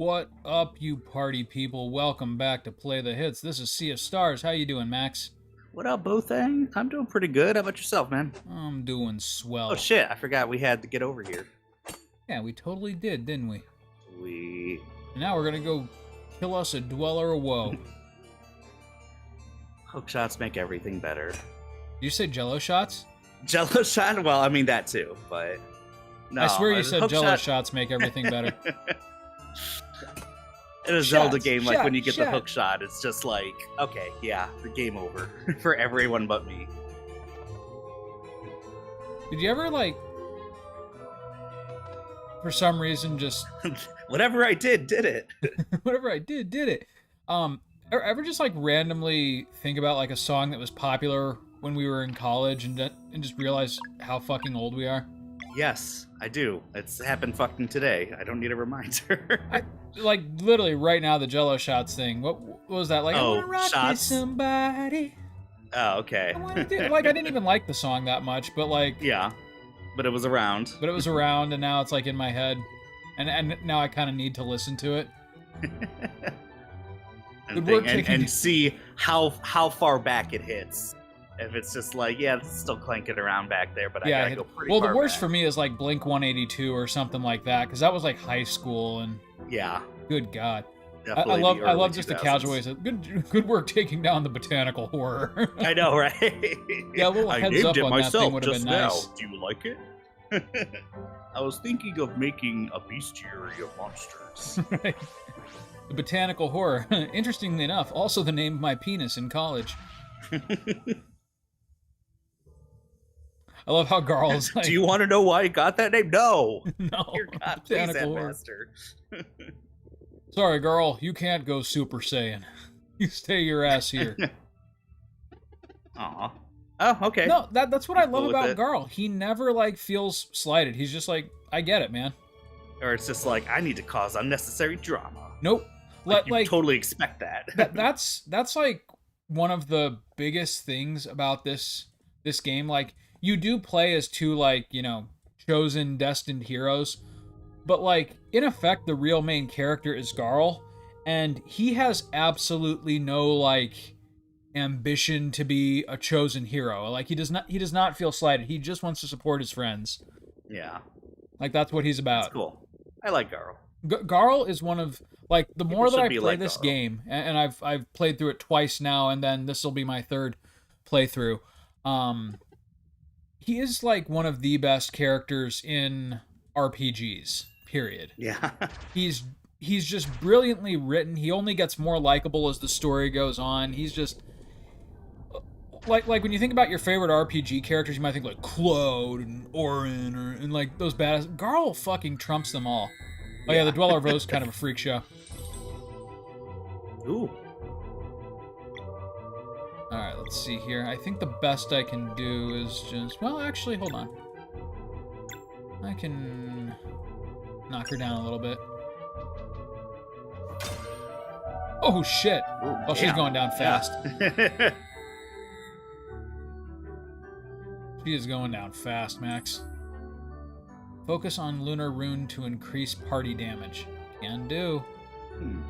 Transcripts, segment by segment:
What up, you party people? Welcome back to Play the Hits. This is Sea of Stars. How you doing, Max? What up, Bothang? I'm doing pretty good. How about yourself, man? I'm doing Oh swell. shit, I forgot we had to get over here. Yeah, we totally did, didn't we? We... And now we're gonna go kill us a Dweller of Woe. Hook shots make everything better. Did you say Jello shots? Jello shot? Well, I mean that too, but... No, I swear you said hook Jello shot- shots make everything better. In a Zelda Shots, game, like when you get the shot. hook shot, it's just like, okay, yeah, the game over for everyone but me. Did you ever, like, for some reason just, Whatever I did it. whatever I did it? Ever just, like, randomly think about, like, a song that was popular when we were in college and just realize how fucking old we are? Yes, I do. It's happened fucking today. I don't need a reminder. Like, literally right now, the Jello shots thing. What was that? Like, I Oh, wanna rock shots? with somebody. Oh, okay. I wanna do... Like, I didn't even like the song that much, but like, Yeah, but it was around. but it was around, and now it's like in my head, and now I kind of need to listen to it. and, Good work and taking- see how far back it hits. If it's just like, yeah, it's still clanking around back there, but Yeah, I gotta go pretty well, far the worst back. for me is like Blink 182 or something like that, because that was like high school, and Yeah, good God, I definitely. love the I early love just the 2000s. casual ways. Good work taking down the botanical horror. I know, right? Yeah, a little I heads named up it on that myself thing would have just been now. nice. Do you like it? I was thinking of making a bestiary of monsters. Right. The botanical horror. Interestingly enough, also the name of my penis in college. I love how Garl's like, Do you want to know why I got that name? No. no, Dear God, please, botanical horror. Headmaster. Sorry, girl, you can't go Super Saiyan. You stay your ass here. Aw. Oh, okay. No, that's what I love Cool with about it. Garl. He never like feels slighted. He's just like, I get it, man. Or it's just like, I need to cause unnecessary drama. Nope. You totally expect that. That's like one of the biggest things about this game. Like, you do play as two, like, you know, chosen, destined heroes, but like, in effect, the real main character is Garl, and he has absolutely no like ambition to be a chosen hero. Like, he does not feel slighted. He just wants to support his friends. Yeah, Like, that's what he's about. that's cool. I like Garl. Garl is one of, like, the more that should I be play like this Garl. game, and I've played through it twice now, and then this will be my third playthrough. He is like one of the best characters in RPGs. Period. Yeah. He's just brilliantly written. He only gets more likable as the story goes on. He's just like when you think about your favorite RPG characters, you might think like Claude and Orin and like those badass. Garl fucking trumps them all. Oh yeah, the Dweller of Woe is kind of a freak show. Ooh. Alright, let's see here. I think the best I can do is just... Well, actually, hold on. I can knock her down a little bit. Oh, shit! Ooh, Oh, she's damn. going down fast. Yeah. She is going down fast, Max. Focus on Lunar Rune to increase party damage. Can do. Hmm.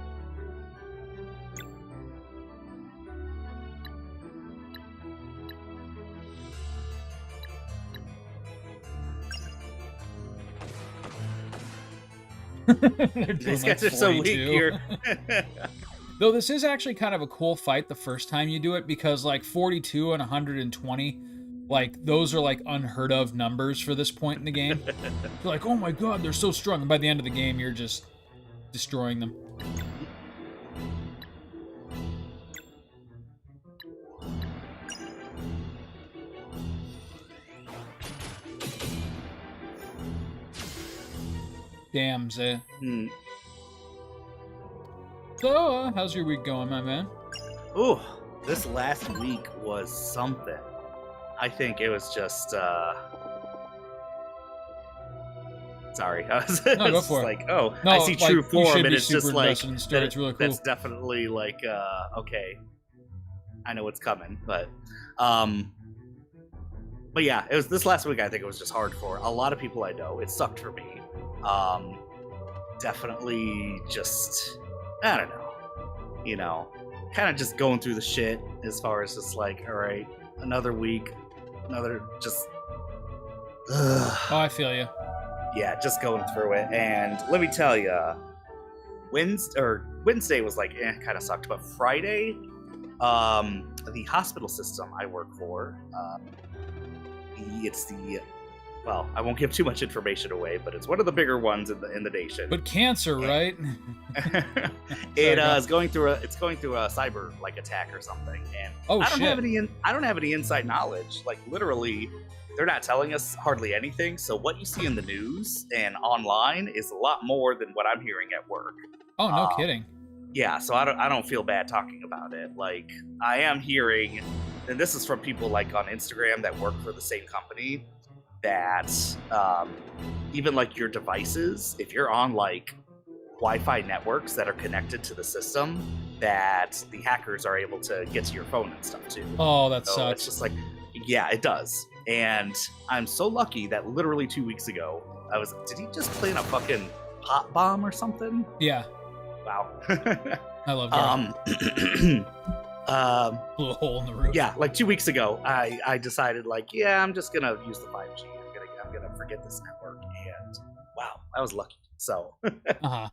They're doing These like guys are so weak 42. here. Though this is actually kind of a cool fight the first time you do it, because like 42 and 120, like those are like unheard of numbers for this point in the game. You're like, oh my god, they're so strong. And by the end of the game, you're just destroying them. Damn, Zay. Hmm. So, how's your week going, my man? Ooh, this last week was something. I think it was just, sorry. I was No, go just for it. like, oh, No, I see like, true you form, should and be it's just super like, invested in the story. It's really cool. that's definitely like, okay, I know what's coming, but yeah, it was this last week. I think it was just hard for a lot of people I know. It sucked for me. definitely just, I don't know, kind of just going through the shit as far as just like, all right, another week, another just, Oh, I feel you. yeah, just going through it. And let me tell you, Wednesday was like, kind of sucked, but Friday, the hospital system I work for, it's the well, I won't give too much information away, but it's one of the bigger ones in the nation. But cancer, right? It's going through a cyber like attack or something, and Oh, I don't shit. have any inside knowledge. Like literally, they're not telling us hardly anything. So what you see in the news and online is a lot more than what I'm hearing at work. Oh, no kidding. Yeah, so I don't feel bad talking about it. Like I am hearing, and this is from people like on Instagram that work for the same company, that even like your devices, if you're on like Wi-Fi networks that are connected to the system, that the hackers are able to get to your phone and stuff too. Oh, that So sucks. it's just like, yeah, it does. And I'm so lucky that literally 2 weeks ago, did he just plant a fucking pot bomb or something? Yeah, Wow. I love that. Blew a hole in the roof. Yeah, like 2 weeks ago, I decided like, yeah, I'm just gonna use the 5G. I'm gonna forget this network, and wow, I was lucky. So Uh-huh.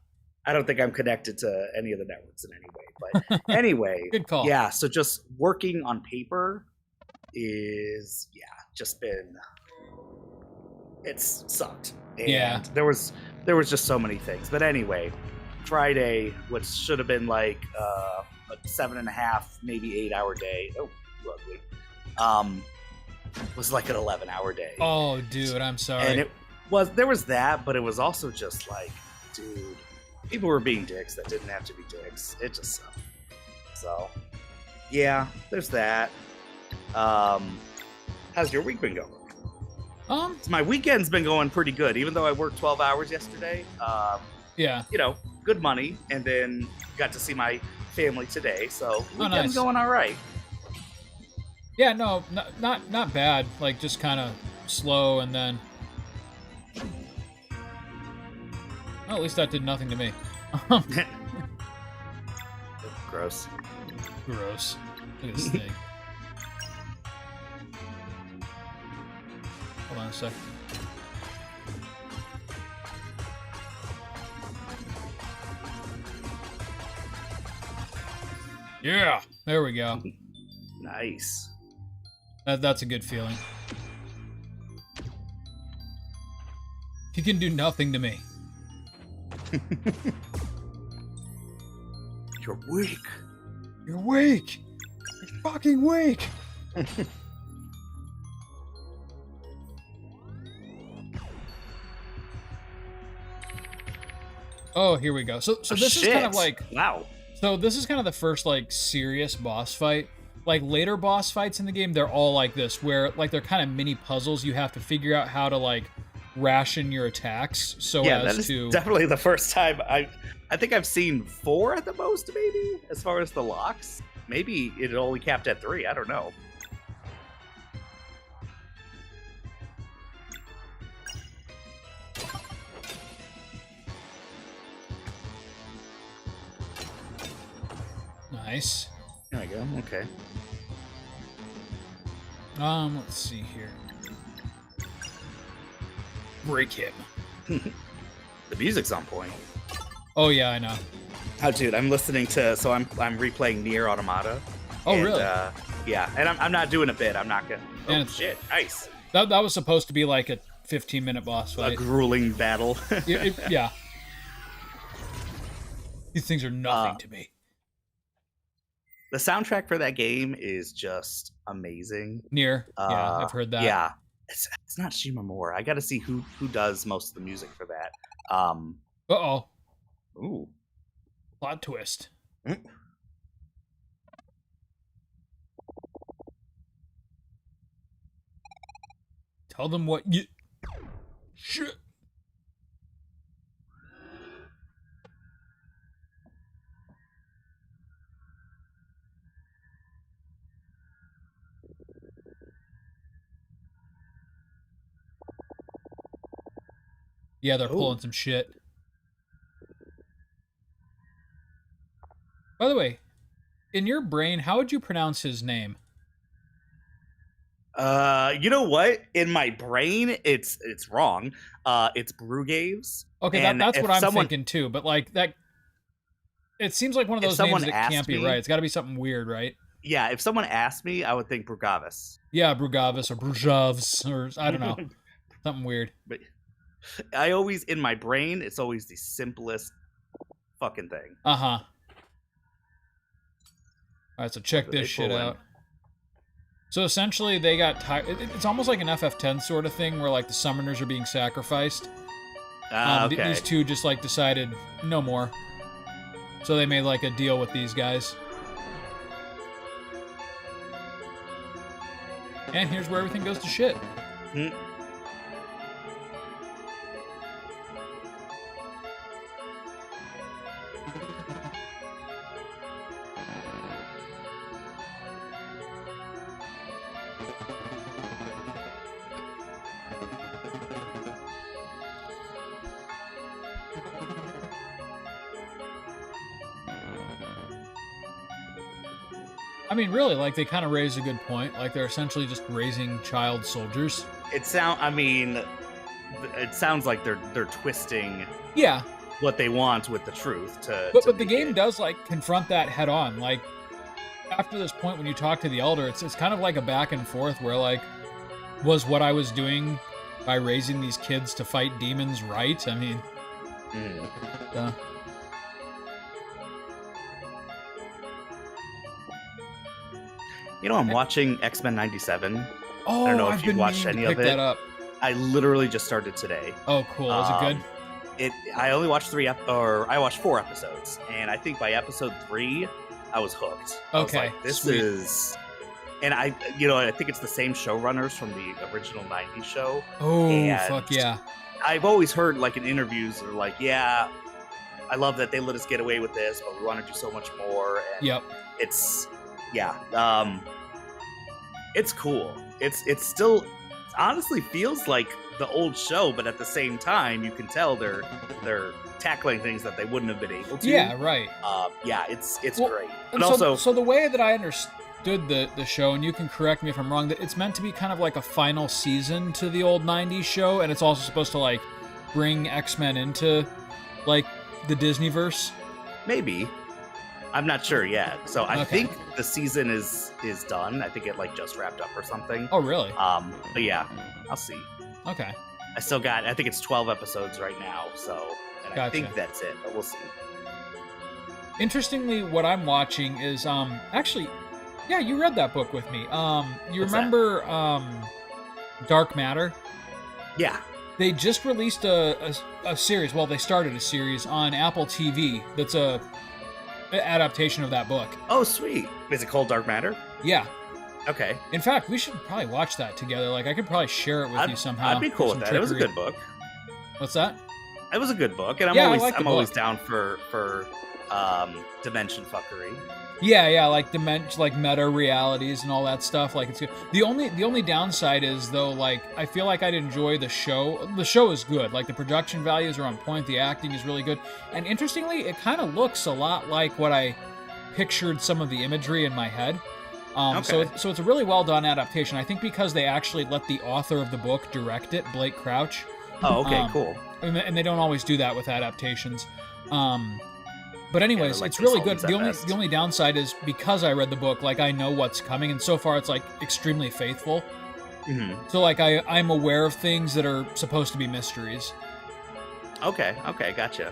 I don't think I'm connected to any of the networks in any way. But anyway, Good call. yeah. So just working on paper is just been, it's sucked. And Yeah. there was just so many things. But anyway, Friday, which should have been like a 7.5, maybe 8 hour day. Oh, lovely. Was like an 11-hour day. Oh, dude, I'm sorry. And there was that, but it was also just like, dude, people were being dicks that didn't have to be dicks. It just sucked. So, yeah, there's that. How's your week been going? My weekend's been going pretty good, even though I worked 12 hours yesterday. Yeah. Good money, and then got to see my family today, so weekend's nice. going all right. Yeah, no, not bad. Like, just kind of slow, and then... Well, at least that did nothing to me. Gross. Gross. Look at this thing. Hold on a sec. Yeah, there we go. Nice. That's a good feeling. You can do nothing to me. You're weak. You're weak. You're fucking weak. Oh, here we go. So this is kind of like, wow. So this is kind of the first like serious boss fight. Like later boss fights in the game, they're all like this, where like they're kind of mini puzzles. You have to figure out how to like ration your attacks so that as is to definitely the first time I think I've seen 4 at the most, maybe, as far as the locks. Maybe it only capped at 3. I don't know. Nice. There we go. Okay. Let's see here. Break him. The music's on point. Oh yeah, I know. Oh, dude, I'm listening to. So I'm replaying Nier Automata. Oh, and, really? Yeah, and I'm not doing a bit. I'm not gonna. And Oh it's- shit! Nice. That was supposed to be like a 15-minute boss A fight. grueling battle. Yeah. These things are nothing to me. The soundtrack for that game is just amazing. Nier. Yeah, I've heard that. Yeah, it's not Shimamura. I got to see who does most of the music for that. Uh-oh. Ooh. Plot twist. Tell them what you... Shit. Yeah, they're pulling some shit. By the way, in your brain, how would you pronounce his name? You know what? In my brain, it's wrong. It's Brugaves. Okay, And that's if what I'm someone, thinking too. But like that, it seems like one of if those names someone that asked can't be me, right. It's got to be something weird, right? yeah, if someone asked me, I would think Brugavis. Yeah, Brugavis or Brujavs or I don't know, something weird. But I always, in my brain, it's always the simplest fucking thing. Uh huh. All right, so check What did this they shit pull in? out. So essentially, they got tired. It's almost like an FF10 sort of thing, where like the summoners are being sacrificed. Okay. These two just like decided no more, so they made like a deal with these guys. And here's where everything goes to shit. Hmm. I mean, really, like they kind of raise a good point. Like they're essentially just raising child soldiers. I mean, it sounds like they're twisting Yeah, what they want with the truth to. but to the make game it- does like confront that head on. Like after this point, when you talk to the elder, it's kind of like a back and forth where like, was what I was doing by raising these kids to fight demons right? I mean, Mhm. uh, You know, I'm watching X-Men '97. oh, don't know if I've you've been watched meaning any to of pick it. that up. I literally just started today. Oh, cool. Is it good? I only watched I watched 4 episodes, and I think by episode 3, I was hooked. I was Okay, like, this sweet. is, and I think it's the same showrunners from the original '90s show. Oh, and- fuck yeah. I've always heard like in interviews, they're like, yeah, I love that they let us get away with this, but we want to do so much more. And Yep. it's it's cool. It's still honestly feels like the old show, but at the same time, you can tell they're tackling things that they wouldn't have been able to. Yeah, right. It's Well, great. And But also, so the way that I understood the show, and you can correct me if I'm wrong, that it's meant to be kind of like a final season to the old '90s show, and it's also supposed to like bring X-Men into like the Disneyverse. maybe I'm not sure yet. So I Okay. think the season is done. I think it like just wrapped up or something. Oh, really? But yeah, I'll see. Okay. I think it's 12 episodes right now, so and I Gotcha. think that's it, but we'll see. Interestingly, what I'm watching is actually, yeah, you read that book with me. You What's that? remember Dark Matter? Yeah. They just released a series. Well, they started a series on Apple TV that's a adaptation of that book. Oh, sweet. Is it called Dark Matter? Yeah. Okay. In fact, we should probably watch that together. Like, I could probably share it with you somehow. I'd be cool with Some that. It was a trickery. good book. What's that? It was a good book, and Yeah, I like the I'm always book. down for dimension fuckery. Yeah, like like meta realities and all that stuff. Like, it's good. The only downside is though, like, I feel like I'd enjoy the show. The show is good. Like, the production values are on point. The acting is really good, and interestingly, it kind of looks a lot like what I pictured some of the imagery in my head. So Okay. it's a really well done adaptation. I think because they actually let the author of the book direct it, Blake Crouch. Oh, okay, Um, cool. And they don't always do that with adaptations. But anyways, like it's really good. consultants at The best. only downside is because I read the book, like I know what's coming, and so far it's like extremely faithful. Hmm. So like I'm aware of things that are supposed to be mysteries. Okay, gotcha.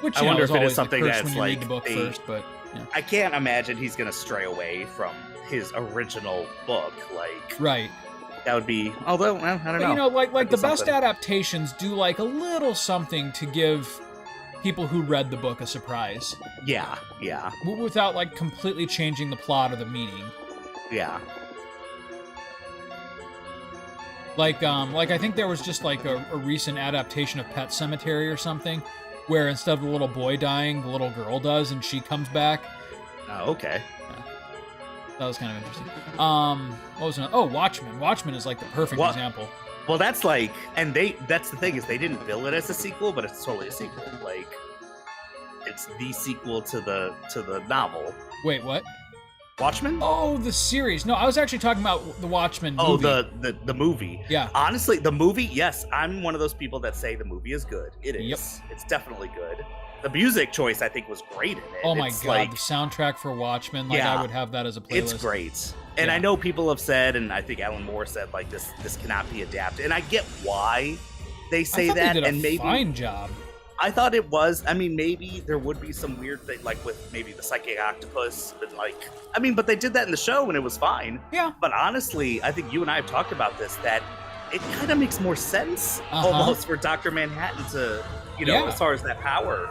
Which I you know, wonder is if it is always the something curse that's when you read the like book they- first, but yeah. I can't imagine he's gonna stray away from his original book. Like Right. that would be. Although well, I don't But know. you know, like That'd the be best something. adaptations do like a little something to give people who read the book a surprise, Yeah. without like completely changing the plot or the meaning. Like I think there was just like a recent adaptation of Pet Cemetery or something, where instead of the little boy dying, the little girl does, and she comes back. Oh, okay. That was kind of interesting. What was another? Oh, Watchmen. Watchmen is like the perfect What? example. Well, that's like, and that's the thing is they didn't bill it as a sequel, but it's totally a sequel. Like, it's the sequel to the novel. Wait, what? Watchmen? Oh, the series. No, I was actually talking about the Watchmen movie. Oh, the movie. Yeah. Honestly, the movie, yes, I'm one of those people that say the movie is good. It is. Yep. It's definitely good. The music choice, I think, was great in it. Oh my It's god, like, the soundtrack for Watchmen, like Yeah. I would have that as a playlist. it's great. And Yeah. I know people have said, and I think Alan Moore said, like, this cannot be adapted. And I get why they I say thought that. they did And a maybe fine job. I thought it was. I mean, maybe there would be some weird thing, like with maybe the psychic octopus, but but they did that in the show and it was fine. Yeah. But honestly, I think you and I have talked about this, that it kind of makes more sense almost for Dr. Manhattan to, Yeah. as far as that power.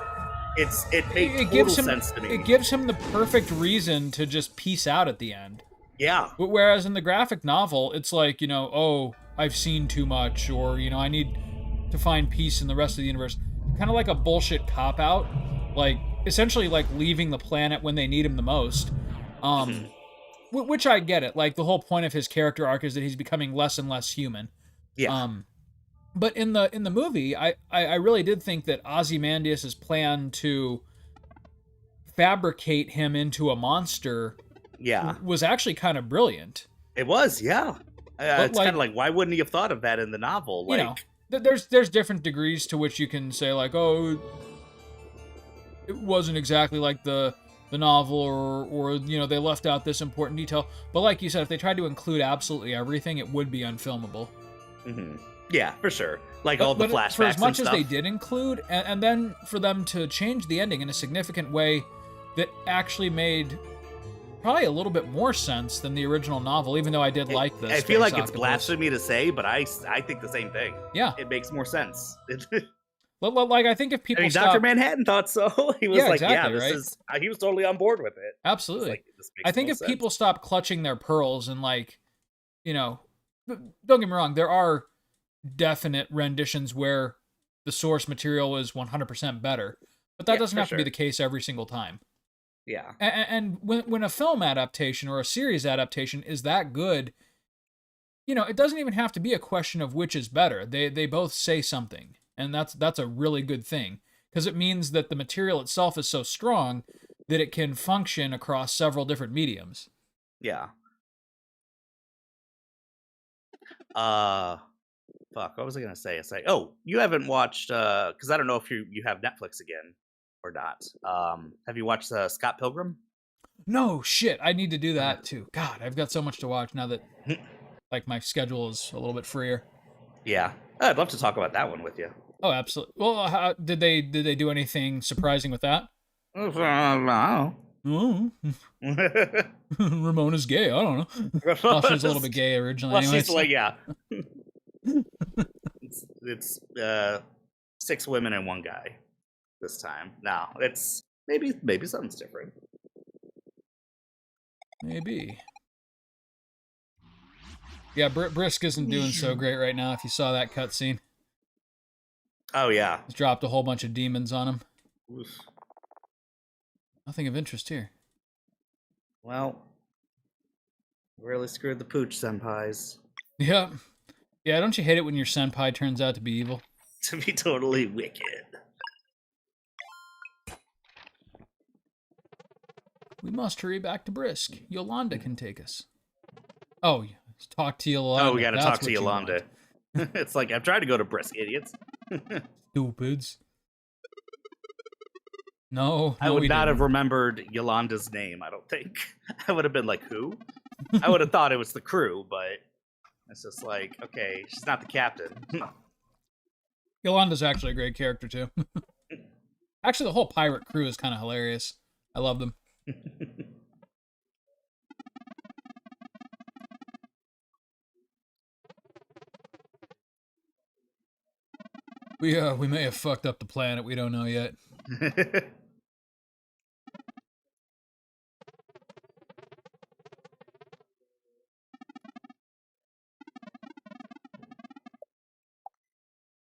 It made total gives him, sense to me. It gives him the perfect reason to just peace out at the end. Yeah. Whereas in the graphic novel, it's like, oh, I've seen too much, or, I need to find peace in the rest of the universe. Kind of like a bullshit cop-out. Like, essentially like leaving the planet when they need him the most. Which I get it. Like, the whole point of his character arc is that he's becoming less and less human. Yeah. But in the movie, I really did think that Ozymandias' plan to fabricate him into a monster Yeah. was actually kind of brilliant. It was, yeah. It's like- kind of like, why wouldn't he have thought of that in the novel? Like, There's different degrees to which you can say, like, oh, it wasn't exactly like the novel, or they left out this important detail. But like you said, if they tried to include absolutely everything, it would be unfilmable. yeah, for sure. Like all the But flashbacks for as much and as they stuff. did include, and then for them to change the ending in a significant way that actually made probably a little bit more sense than the original novel, even though I did like this. I feel like it's blasphemy to say, but I think the same thing. Yeah. It makes more sense. Like, I think if people Dr. stop... Manhattan thought so. He was Yeah, like, exactly, this right? is... He was totally on board with it. Absolutely. Like, this makes I think no if sense. people stop clutching their pearls and, like, don't get me wrong, there are definite renditions where the source material is 100% better, but that Yeah, doesn't for have to be sure. the case every single time. Yeah. And when a film adaptation or a series adaptation is that good, it doesn't even have to be a question of which is better. They both say something, and that's a really good thing, because it means that the material itself is so strong that it can function across several different mediums. Yeah. Fuck, what was I gonna say? It's like, oh, you haven't watched because I don't know if you have Netflix again or not. Have you watched Scott Pilgrim? No shit, I need to do that too. God, I've got so much to watch now that like my schedule is a little bit freer. Yeah, I'd love to talk about that one with you. Oh, absolutely. Well, how, did they do anything surprising with that? I Oh, don't know. Ramona's gay. I don't know. Well, she was a little bit gay originally. Well, anyways. she's like, yeah. it's 6 women and 1 guy this time. No, it's maybe something's different. Maybe. Yeah, Brisk isn't doing so great right now. If you saw that cutscene, Oh yeah. he's dropped a whole bunch of demons on him. Oof. Nothing of interest here. Well, really screwed the pooch senpais. Yeah. Yeah, don't you hate it when your senpai turns out to be evil? To be totally wicked. We must hurry back to Brisk. Yolanda can take us. Oh, talk to Yolanda. Oh, we gotta That's talk to what you want. Yolanda. It's like, I'm trying to go to Brisk, idiots. Stupids. No, I would we not didn't. have remembered Yolanda's name, I don't think. I would have been like, who? I would have thought it was the crew, but it's just like, okay, she's not the captain. Yolanda's actually a great character, too. Actually, the whole pirate crew is kind of hilarious. I love them. We may have fucked up the planet. We don't know yet.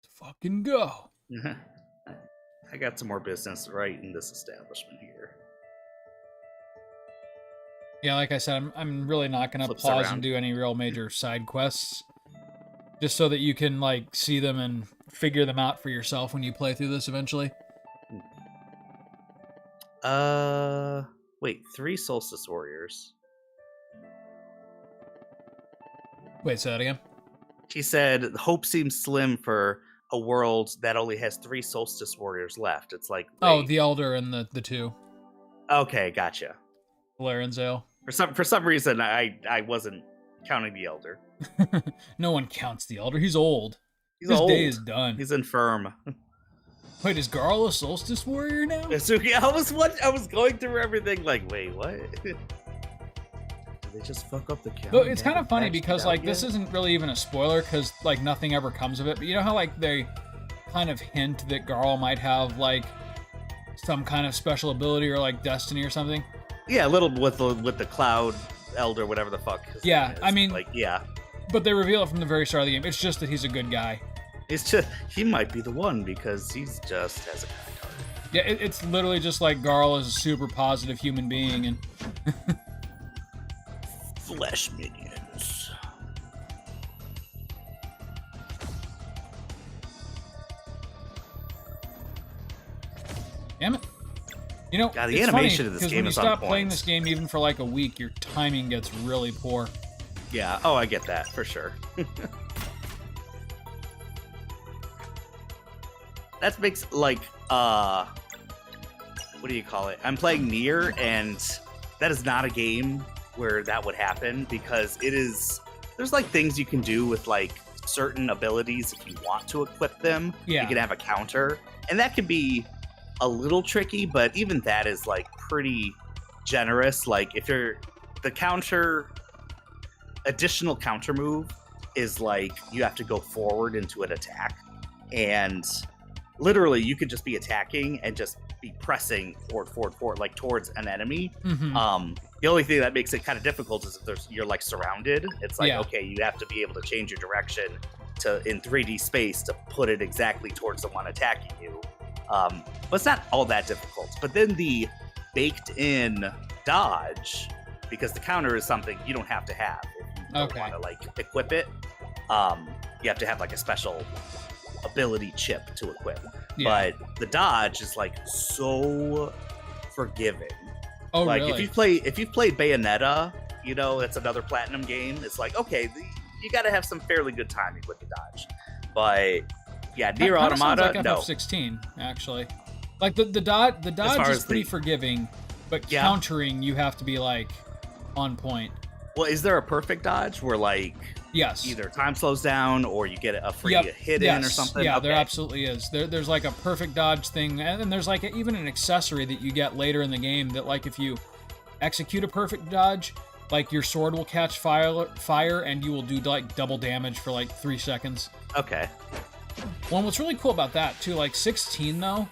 Let's fucking go. I got some more business right in this establishment here. Yeah, like I said, I'm really not gonna Flips pause around. and do any real major side quests, just so that you can like see them and figure them out for yourself when you play through this eventually. Wait, 3 Solstice Warriors. Wait, say that again. She said, hope seems slim for a world that only has 3 Solstice Warriors left. It's like, Oh, wait. the Elder and the two. Okay, gotcha. Larenzel. For some reason, I wasn't counting the Elder. No one counts the Elder. He's old. He's His old. day is done. He's infirm. Wait, is Garl a Solstice Warrior now? So yeah, I was going through everything like, wait, what? Did they just fuck up the count? Though it's kind of funny because like this isn't really even a spoiler because like nothing ever comes of it. But you know how like they kind of hint that Garl might have like some kind of special ability or like destiny or something. Yeah, a little with the Cloud Elder, whatever the fuck. Yeah, I mean, like, yeah. But they reveal it from the very start of the game. It's just that he's a good guy. It's just he might be the one because he's just has a kind heart. Yeah, it's literally just like Garl is a super positive human being and flesh minions. Damn it. You know, God, the it's animation funny, of this game when you is on stop playing point. this game even for like a week, your timing gets really poor. Yeah, oh, I get that for sure. That makes like what do you call it? I'm playing Nier, and that is not a game where that would happen because it is. There's like things you can do with like certain abilities if you want to equip them. Yeah. You can have a counter, and that can be a little tricky, but even that is like pretty generous. Like if you're the additional counter move is like you have to go forward into an attack, and literally you could just be attacking and just be pressing forward like towards an enemy. Mm-hmm. The only thing that makes it kind of difficult is if you're like surrounded. It's like, Yeah. okay, you have to be able to change your direction in 3D space to put it exactly towards the one attacking you. But it's not all that difficult. But then the baked in dodge, because the counter is something you don't have to have if you don't Okay. want to like equip it. You have to have like a special ability chip to equip. Yeah. But the dodge is like so forgiving. Oh, Like really? if you've played Bayonetta, you know, it's another Platinum game. It's like, okay, you got to have some fairly good timing with the dodge. But yeah, That Nier kinda Automata, sounds like no. FF16 actually. Like the dodge far is as pretty the- forgiving, but Yeah. countering you have to be like on point. Well, is there a perfect dodge where like Yes. either time slows down or you get a free Yep. hit in or something? Yeah, Okay. there absolutely is. There's like a perfect dodge thing, and then there's like even an accessory that you get later in the game that like if you execute a perfect dodge, like your sword will catch fire and you will do like double damage for like 3 seconds. Okay. Well, and what's really cool about that too, like 16 though,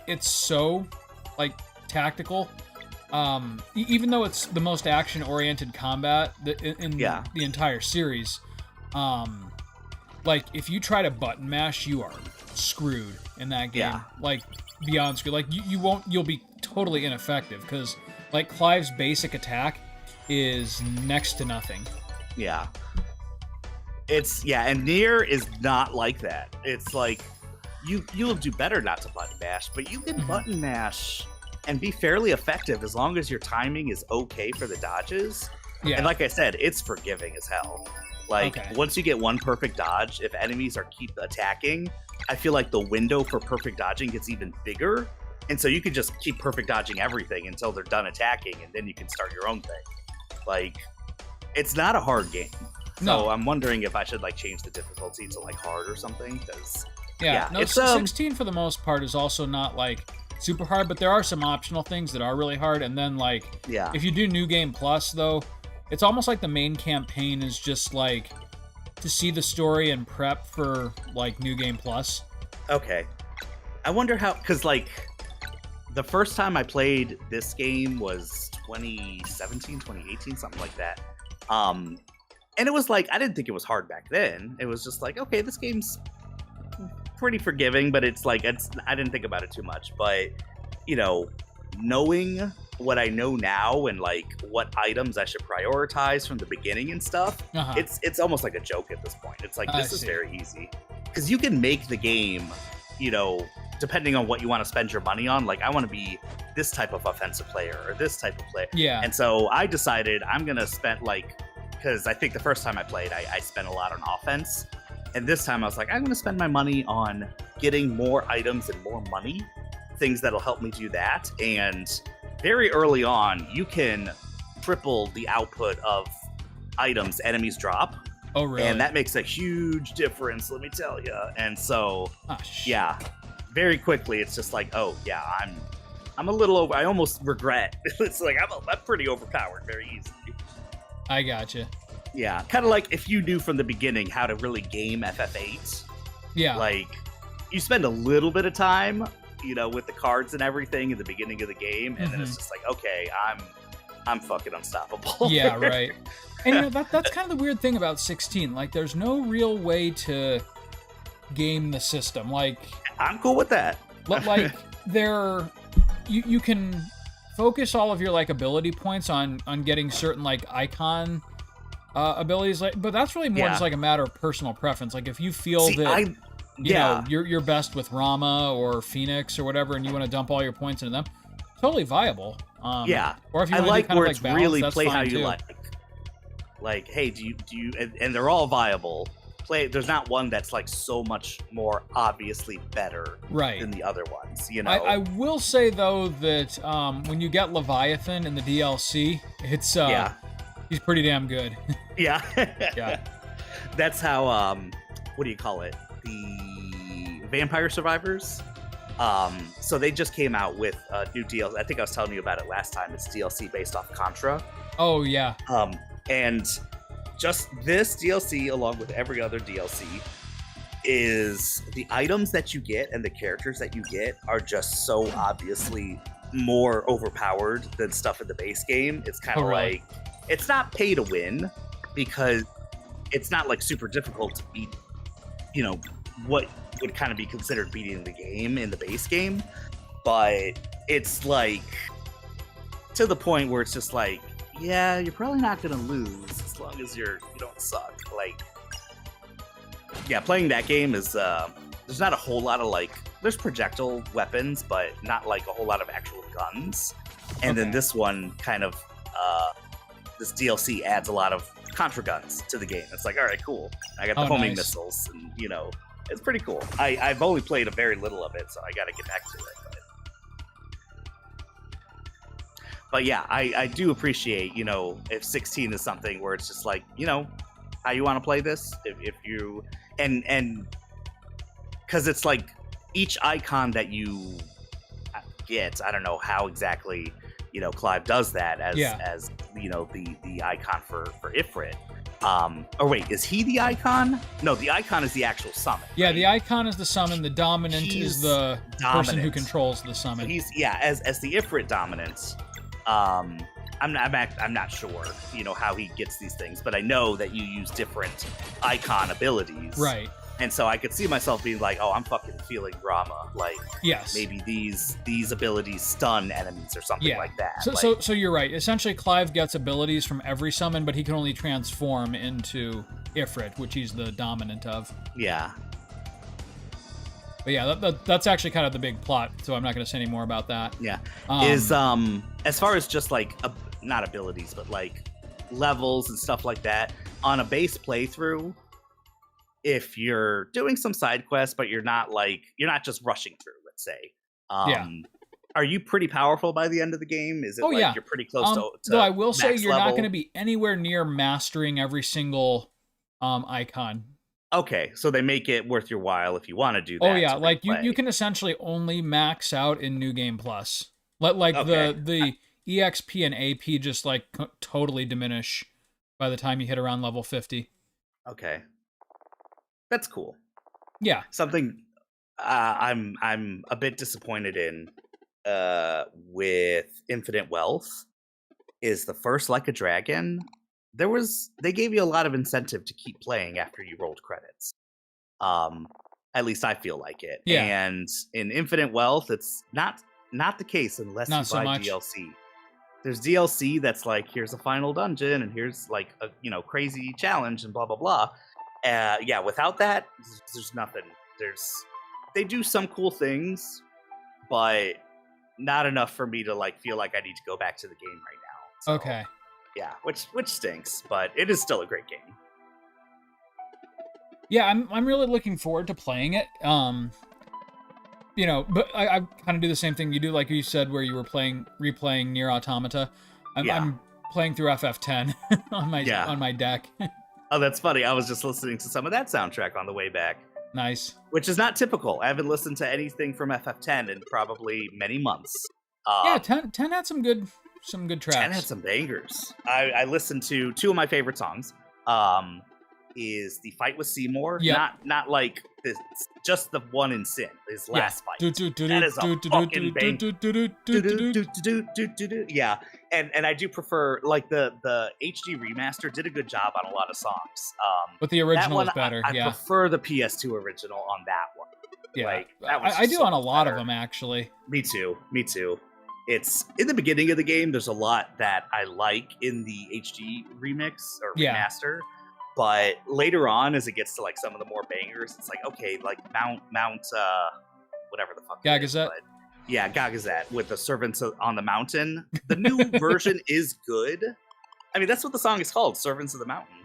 it's so like tactical. Even though it's the most action-oriented combat in Yeah. the entire series, like if you try to button mash, you are screwed in that game. Yeah. Like beyond screwed. Like you'll be totally ineffective because like Clive's basic attack is next to nothing. Yeah. And Nier is not like that. It's like you'll do better not to button mash, but you can Mhm. button mash and be fairly effective as long as your timing is okay for the dodges. Yeah. And like I said, it's forgiving as hell. Like Okay. once you get one perfect dodge, if enemies keep attacking, I feel like the window for perfect dodging gets even bigger. And so you can just keep perfect dodging everything until they're done attacking, and then you can start your own thing. Like, it's not a hard game. No. So I'm wondering if I should like change the difficulty to like hard or something, because Yeah, no, it's 16 for the most part is also not like super hard, but there are some optional things that are really hard. And then like yeah. if you do New Game Plus though, it's almost like the main campaign is just like to see the story and prep for like New Game Plus. Okay. I wonder how, because like the first time I played this game was 2017, 2018, something like that. And it was like, I didn't think it was hard back then. It was just like, okay, this game's pretty forgiving, but it's like, I didn't think about it too much. But, you know, knowing what I know now and like what items I should prioritize from the beginning and stuff, Uh-huh. it's almost like a joke at this point. It's like, I this is see. very easy. Because you can make the game, you know, depending on what you want to spend your money on, like I want to be this type of offensive player or this type of player. Yeah. And so I decided I'm going to spend like, because I think the first time I played, I spent a lot on offense. And this time I was like, I'm going to spend my money on getting more items and more money, things that'll help me do that. And very early on, you can triple the output of items enemies drop. Oh, really? And that makes a huge difference, let me tell you. And so, shit. yeah, very quickly, it's just like, oh, yeah, I'm a little over. I almost regret. It's like, I'm pretty overpowered very easily. I gotcha. Yeah, kind of like if you knew from the beginning how to really game FF8. Yeah. Like, you spend a little bit of time, with the cards and everything in the beginning of the game, and then it's just like, okay, I'm fucking unstoppable. Yeah, right. And that's kind of the weird thing about 16. Like, there's no real way to game the system. Like, I'm cool with that. Like, you can focus all of your like ability points on getting certain like icon abilities, like, but that's really more just like a matter of personal preference. Like, if you feel that you know you're best with Rama or Phoenix or whatever, and you want to dump all your points into them, totally viable. Or if you I like kind where of it's balance, really that's play how fine you too. like. Hey, do you? And they're all viable. There's not one that's like so much more obviously better than the other ones. I will say though that when you get Leviathan in the DLC, it's he's pretty damn good. Yeah. Yeah. That's how what do you call it? The Vampire Survivors. So they just came out with a new DLC. I think I was telling you about it last time. It's DLC based off Contra. Oh yeah. And just this DLC, along with every other DLC, is the items that you get and the characters that you get are just so obviously more overpowered than stuff in the base game. It's kind of like, it's not pay to win, because it's not like super difficult to beat, what would kind of be considered beating the game in the base game. But it's like to the point where it's just like, yeah, you're probably not going to lose as long as you don't suck. Like, yeah, playing that game is, there's not a whole lot of like, there's projectile weapons, but not like a whole lot of actual guns. And then this one kind of, this DLC adds a lot of Contra guns to the game. It's like, all right, cool. I got the homing missiles, and it's pretty cool. I've only played a very little of it, so I got to get back to it. But yeah, I do appreciate, if 16 is something where it's just like, how you want to play this. If you, and because it's like each icon that you get, I don't know how exactly, Clive does that as the icon for Ifrit. Or wait, is he the icon? No, the icon is the actual summon. Yeah, right? the icon is the summon. The dominant is the person who controls the summon. So he's as the Ifrit dominant. I'm not sure, how he gets these things, but I know that you use different icon abilities. Right. And so I could see myself being like, oh, I'm fucking feeling Rama. Like, yes, maybe these abilities stun enemies or something like that. So you're right. Essentially, Clive gets abilities from every summon, but he can only transform into Ifrit, which he's the dominant of. Yeah. But yeah, that's actually kind of the big plot, so I'm not going to say any more about that. Yeah. As far as just like, not abilities, but like levels and stuff like that, on a base playthrough, if you're doing some side quests, but you're not just rushing through, let's say. Are you pretty powerful by the end of the game? Is it you're pretty close to though I will say you're level? Not going to be anywhere near mastering every single icon. Okay, so they make it worth your while if you want to do that. Oh yeah, like you can essentially only max out in New Game Plus. The EXP and AP just like totally diminish by the time you hit around level 50. Okay. That's cool. Yeah. Something I'm a bit disappointed in with Infinite Wealth is the first Like a Dragon. They gave you a lot of incentive to keep playing after you rolled credits. At least I feel like it. Yeah. And in Infinite Wealth, it's not the case unless you buy DLC. There's DLC that's like, here's a final dungeon and here's like a crazy challenge and blah blah blah. Without that, there's nothing. they do some cool things, but not enough for me to like feel like I need to go back to the game right now. So, Okay. yeah, which stinks, but it is still a great game. Yeah, I'm really looking forward to playing it. You know, but I kind of do the same thing you do, like you said, where you were replaying Nier Automata. I'm playing through FF10 on my deck. Oh, that's funny. I was just listening to some of that soundtrack on the way back. Nice. Which is not typical. I haven't listened to anything from FF10 in probably many months. Yeah, 10 had some good tracks. 10 had some bangers. I listened to two of my favorite songs. Is the fight with Seymour? Yep. Not like this, just the one in Sin, his last fight. That is a fucking bang. Yeah, and I do prefer like the HD remaster did a good job on a lot of songs. But the original is better. I prefer the PS2 original on that one. Yeah, like, that was I do so on a lot better. of them actually. Me too. It's in the beginning of the game. There's a lot that I like in the HD remix or remaster. But later on, as it gets to like some of the more bangers, it's like, okay, like Mount whatever the fuck. Gagazet. Yeah, Gagazet with the Servants on the Mountain. The new version is good. I mean, that's what the song is called, Servants of the Mountain.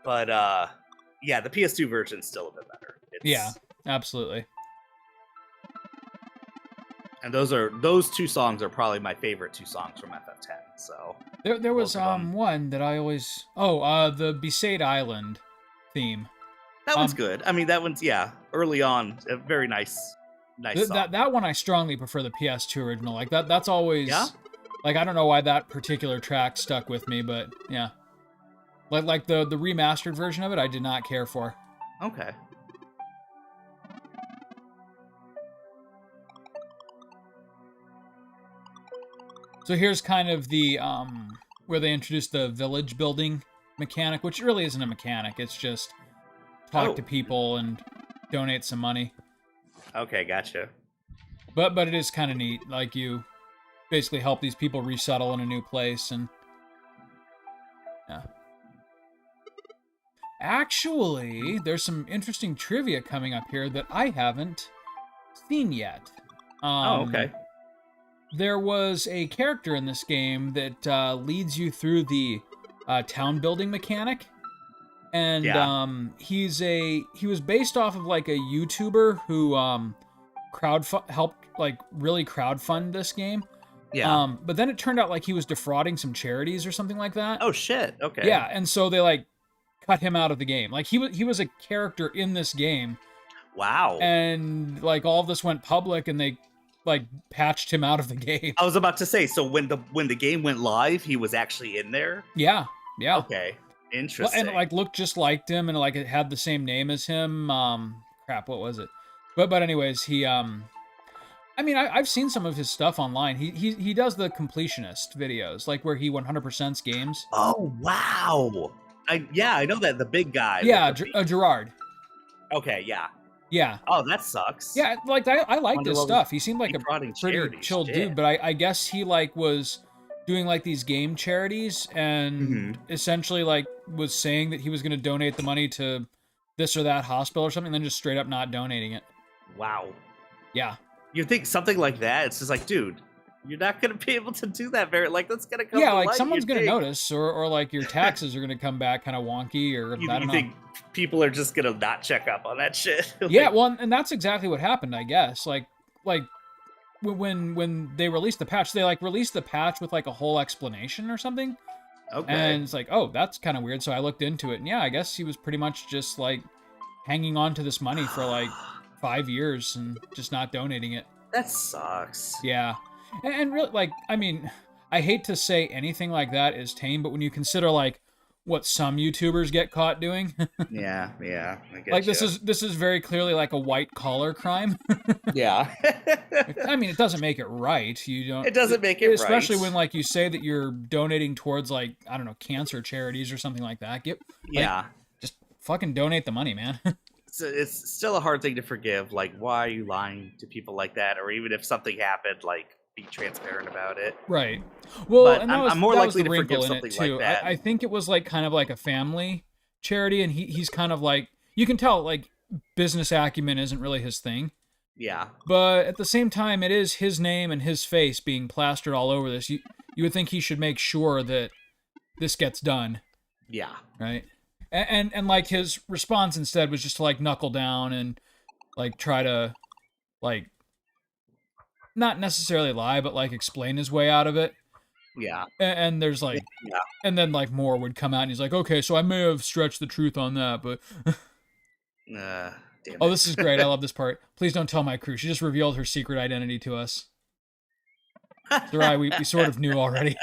But yeah, the PS2 version's still a bit better. Yeah, absolutely. And those two songs are probably my favorite two songs from FF10. So there was one that I always the Besaid Island theme. That one's good. I mean, that one's early on, a very nice song. That one I strongly prefer the PS2 original. Like that's always like I don't know why that particular track stuck with me, but yeah. Like the remastered version of it I did not care for. Okay. So here's kind of the where they introduced the village building mechanic, which really isn't a mechanic. It's just talk to people and donate some money. Okay, gotcha. But it is kind of neat. Like you basically help these people resettle in a new place and yeah. Actually, there's some interesting trivia coming up here that I haven't seen yet. Okay. There was a character in this game that leads you through the town building mechanic, and he was based off of like a YouTuber who helped like really crowdfund this game. Yeah. But then it turned out like he was defrauding some charities or something like that. Oh shit. Okay. Yeah, and so they like cut him out of the game. Like he was a character in this game. Wow. And like all of this went public, and they like patched him out of the game. I was about to say, so when the game went live, he was actually in there? Yeah. Okay. Interesting. And like looked just like him, and like it had the same name as him. Crap, what was it? But anyways, he I mean, I've seen some of his stuff online. He does the completionist videos, like where he 100%s games. Oh wow. I know that, the big guy. Yeah, Gerard. Okay, yeah. Yeah. Oh, that sucks. Yeah, like I liked his stuff. He seemed like a pretty chill dude, but I guess he like was doing like these game charities and essentially like was saying that he was going to donate the money to this or that hospital or something, and then just straight up not donating it. Wow. Yeah. You think something like that? It's just like, dude, you're not going to be able to do that that's going to come. Yeah, to like light, someone's going to notice, or like your taxes are going to come back kind of wonky, or I don't know. Think people are just going to not check up on that shit? Yeah, well, and that's exactly what happened, I guess. Like when they released the patch, they like released the patch with like a whole explanation or something. Okay. And it's like, oh, that's kind of weird. So I looked into it, and yeah, I guess he was pretty much just like hanging on to this money for like 5 years and just not donating it. That sucks. Yeah. And really, like, I mean, I hate to say anything like that is tame, but when you consider like what some YouTubers get caught doing, yeah, I get like you. this is very clearly like a white collar crime. Yeah. I mean, it doesn't make it right. You don't. It doesn't make it especially right. when like you say that you're donating towards like I don't know cancer charities or something like that. Just fucking donate the money, man. It's still a hard thing to forgive. Like, why are you lying to people like that? Or even if something happened, like, be transparent about it. Right. Well, but and I'm more likely to forgive in something it too. like that. I think it was like kind of like a family charity, and he's kind of like you can tell like business acumen isn't really his thing. Yeah. But at the same time, it is his name and his face being plastered all over this. You would think he should make sure that this gets done. Yeah. Right? And like his response instead was just to like knuckle down and like try to like not necessarily lie, but like explain his way out of it. Yeah. And there's like, Yeah. and then like more would come out and he's like, okay, so I may have stretched the truth on that, but Damn oh, it. this is great. I love this part. Please don't tell my crew. She just revealed her secret identity to us. Sarai, we sort of knew already.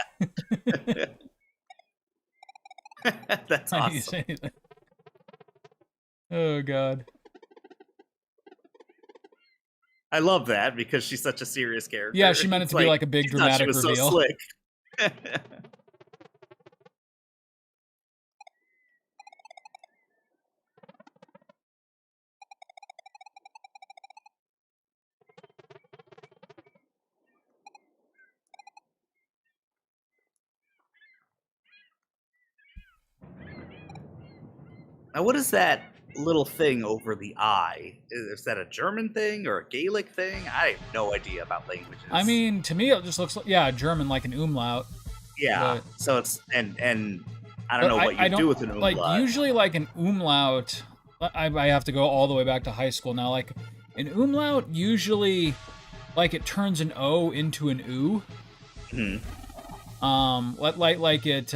That's I need to awesome. say anything. Oh god. I love that because she's such a serious character. Yeah, she meant it It's to be like a big she thought she dramatic was reveal. So slick. Now, what is that little thing over the eye? Is that a German thing or a Gaelic thing? I have no idea about languages. I mean, to me, it just looks like, yeah, German, like an umlaut. yeah. but- So it's and I But don't know what you don't- do with an umlaut. Like, usually, like, an umlaut, I have to go all the way back to high school now. Like, an umlaut usually, like, it turns an O into an oo. Mhm. Like it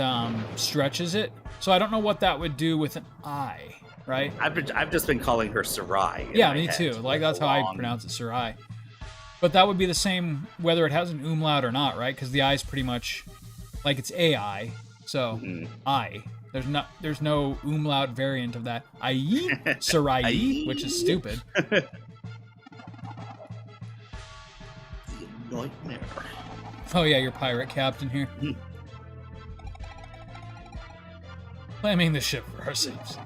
stretches it. So I don't know what that would do with an I, right? I've just been calling her Sarai. in Yeah, my me head too. for Like, a that's how I long- pronounce it, Sarai. But that would be the same whether it has an umlaut or not, right? Because the I is pretty much, like, it's AI. So, Mhm. I. There's no umlaut variant of that. I, Sarai, Aye. which is stupid. The nightmare. Oh yeah, you're pirate captain here. Mhm. Claiming the ship for ourselves.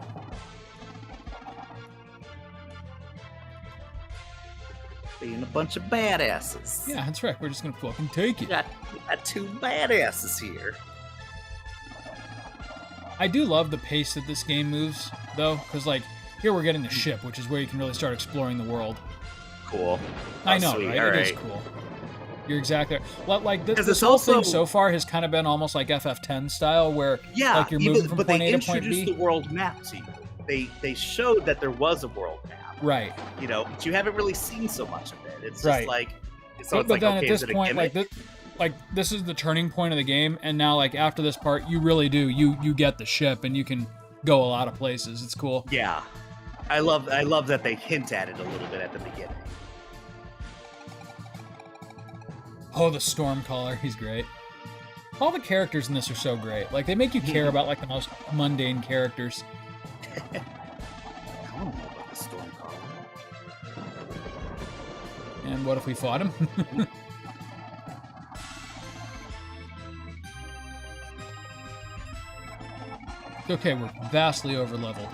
Being a bunch of badasses. Yeah, that's right. We're just gonna fucking take We it. got two badasses here. I do love the pace that this game moves, though, because like here we're getting the ship, which is where you can really start exploring the world. Cool. I Oh, know, sweet. right? All It is right. cool. You're exactly right. Well, like this 'Cause it's whole thing also- so far has kind of been almost like FF10 style, where Yeah, like you're moving from but point they A to point introduced B. the world map to you. They showed that there was a world map, Right. you know, but you haven't really seen so much of it. It's just Right. like, so But, it's but like, then okay, at is this it a point, gimmick? like this is the turning point of the game, and now like after this part, you really do you get the ship, and you can go a lot of places. It's cool. Yeah, I love that they hint at it a little bit at the beginning. Oh, the Stormcaller, he's great. All the characters in this are so great. Like they make you care about like the most mundane characters. I don't know about the Stormcaller. And what if we fought him? Okay, we're vastly over leveled.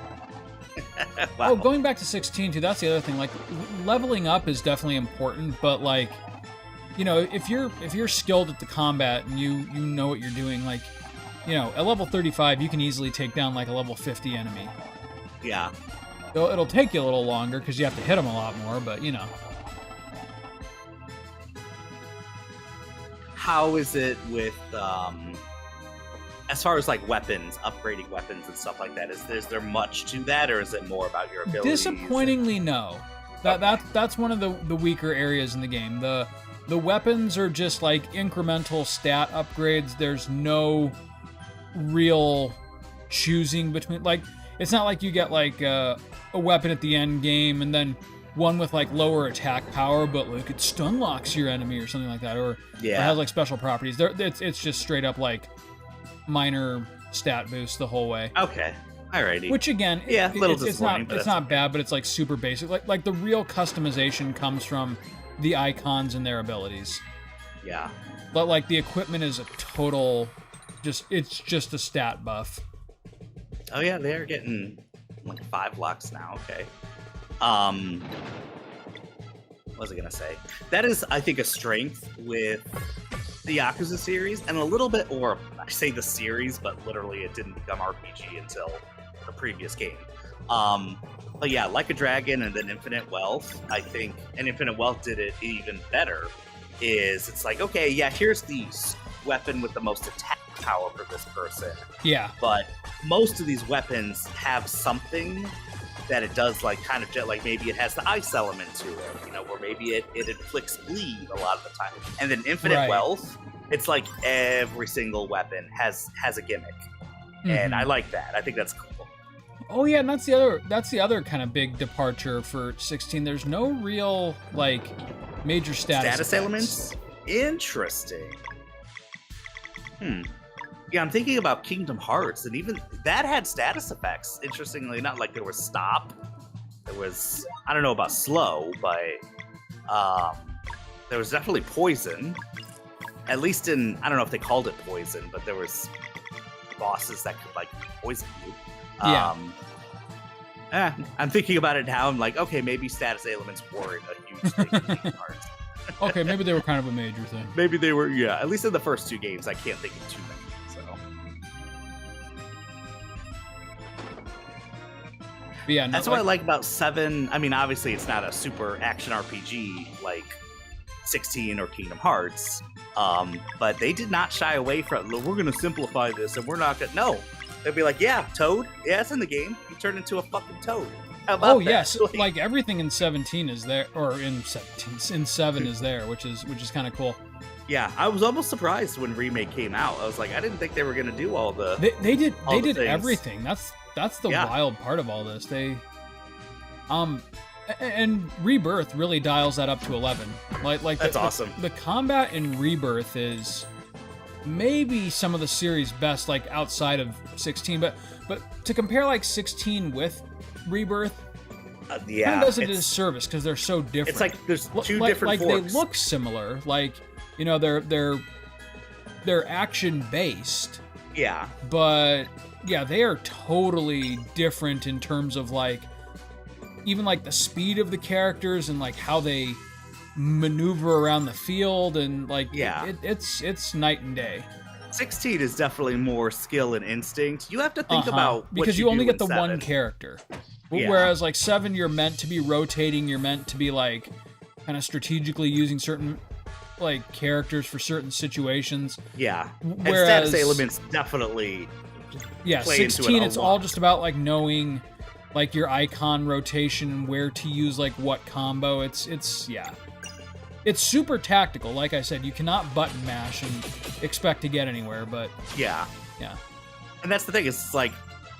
Wow. Oh, going back to 16 too, that's the other thing. Like leveling up is definitely important, but like you know, if you're skilled at the combat and you know what you're doing, like you know, at level 35 you can easily take down like a level 50 enemy. Yeah. It'll take you a little longer because you have to hit them a lot more, but you know. How is it with as far as like weapons, upgrading weapons and stuff like that? Is there much to that, or is it more about your abilities? Disappointingly, no. That's one of the weaker areas in the game. The weapons are just like incremental stat upgrades. There's no real choosing between, like, it's not like you get like a weapon at the end game and then one with like lower attack power, but like it stun locks your enemy or something like that, or Yeah. has like special properties. It's just straight up like minor stat boost the whole way. Okay. Alrighty. Which again, Yeah, a little it's disappointing, not but it's that's not bad, but it's like super basic. Like the real customization comes from the icons and their abilities. Yeah. But like the equipment is a total, it's just a stat buff. Oh yeah, they're getting like 5 locks now. Okay. What was I gonna say? That is, I think, a strength with the Yakuza series, and a little bit, or I say the series, but literally it didn't become RPG until the previous game. But yeah, Like a Dragon and then Infinite Wealth, I think, and Infinite Wealth did it even better. Is it's like, okay, yeah, here's the weapon with the most attack power for this person. Yeah. But most of these weapons have something that it does, like kind of like maybe it has the ice element to it, you know, or maybe it inflicts bleed a lot of the time. And then Infinite Wealth, it's like every single weapon has a gimmick, and I like that. I think that's cool. Oh yeah, and that's the other kind of big departure for 16. There's no real like major status elements. Interesting. Yeah, I'm thinking about Kingdom Hearts, and even that had status effects. Interestingly, not like there was stop. There was, I don't know about slow, but there was definitely poison. At least in, I don't know if they called it poison, but there was bosses that could like poison you. I'm thinking about it now. I'm like, okay, maybe status elements weren't a huge thing in Kingdom Hearts. Okay, maybe they were kind of a major thing. Maybe they were, yeah. At least in the first 2 games, I can't think of too many. So, but yeah, that's what I like about 7. I mean, obviously, it's not a super action RPG like 16 or Kingdom Hearts, but they did not shy away from. We're going to simplify this, and we're not going to. No, they'd be like, yeah, Toad. Yeah, it's in the game. You turn into a fucking Toad. How about that? Yes, like everything in 17 is there, or in 7 is there, which is kind of cool. Yeah, I was almost surprised when Remake came out. I was like, I didn't think they were going to do all the. They did everything. That's the wild part of all this. They, and Rebirth really dials that up to 11. Like that's awesome. The combat in Rebirth is maybe some of the series' best, like outside of 16. But to compare like 16 with Rebirth, kind of does a disservice because they're so different. It's like there's two different forks. They look similar, like, you know, they're action based. Yeah. But yeah, they are totally different in terms of like even like the speed of the characters and like how they maneuver around the field, and like it's night and day. 16 is definitely more skill and instinct. You have to think about what because you only get the 7. one character. Whereas like 7, you're meant to be rotating, you're meant to be like kind of strategically using certain like characters for certain situations. Yeah. Whereas, and status elements definitely play 16 into it it's all just about like knowing like your icon rotation, where to use like what combo. It's super tactical. Like I said, you cannot button mash and expect to get anywhere, but yeah. And that's the thing, it's like,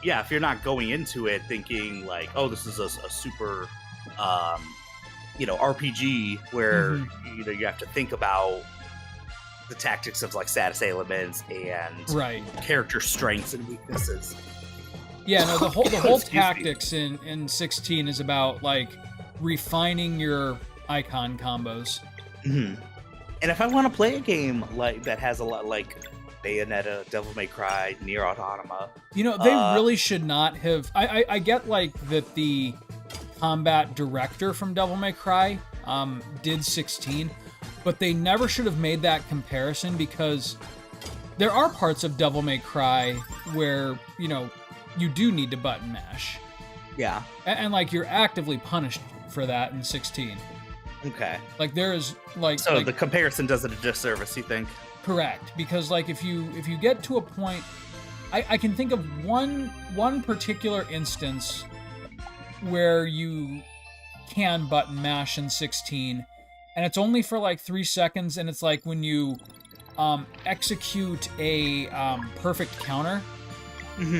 yeah, if you're not going into it thinking like, oh, this is a super RPG where you have to think about the tactics of like status elements and character strengths and weaknesses. Yeah, no, the whole tactics in 16 is about like refining your icon combos. And if I want to play a game like that has a lot like Bayonetta, Devil May Cry, Nier Automata, they really should not have. I get like that the combat director from Devil May Cry did 16, but they never should have made that comparison, because there are parts of Devil May Cry where you do need to button mash. Yeah, and like you're actively punished for that in 16. Okay. Like there is like so the comparison does it a disservice, you think? Correct, because like if you get to a point, I can think of one particular instance where you can button mash in 16, and it's only for like 3 seconds, and it's like when you execute a perfect counter.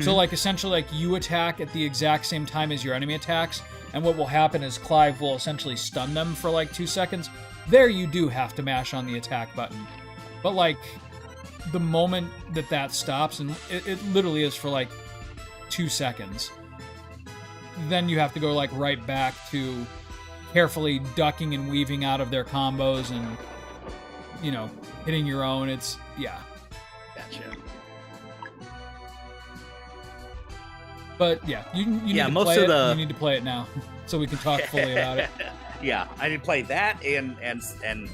So like essentially like you attack at the exact same time as your enemy attacks, and what will happen is Clive will essentially stun them for like 2 seconds. There you do have to mash on the attack button. But like the moment that stops, and it literally is for like 2 seconds, then you have to go like right back to carefully ducking and weaving out of their combos and hitting your own. It's Gotcha. But yeah, you need to most play of it. You need to play it now, so we can talk fully about it. Yeah, I did play that and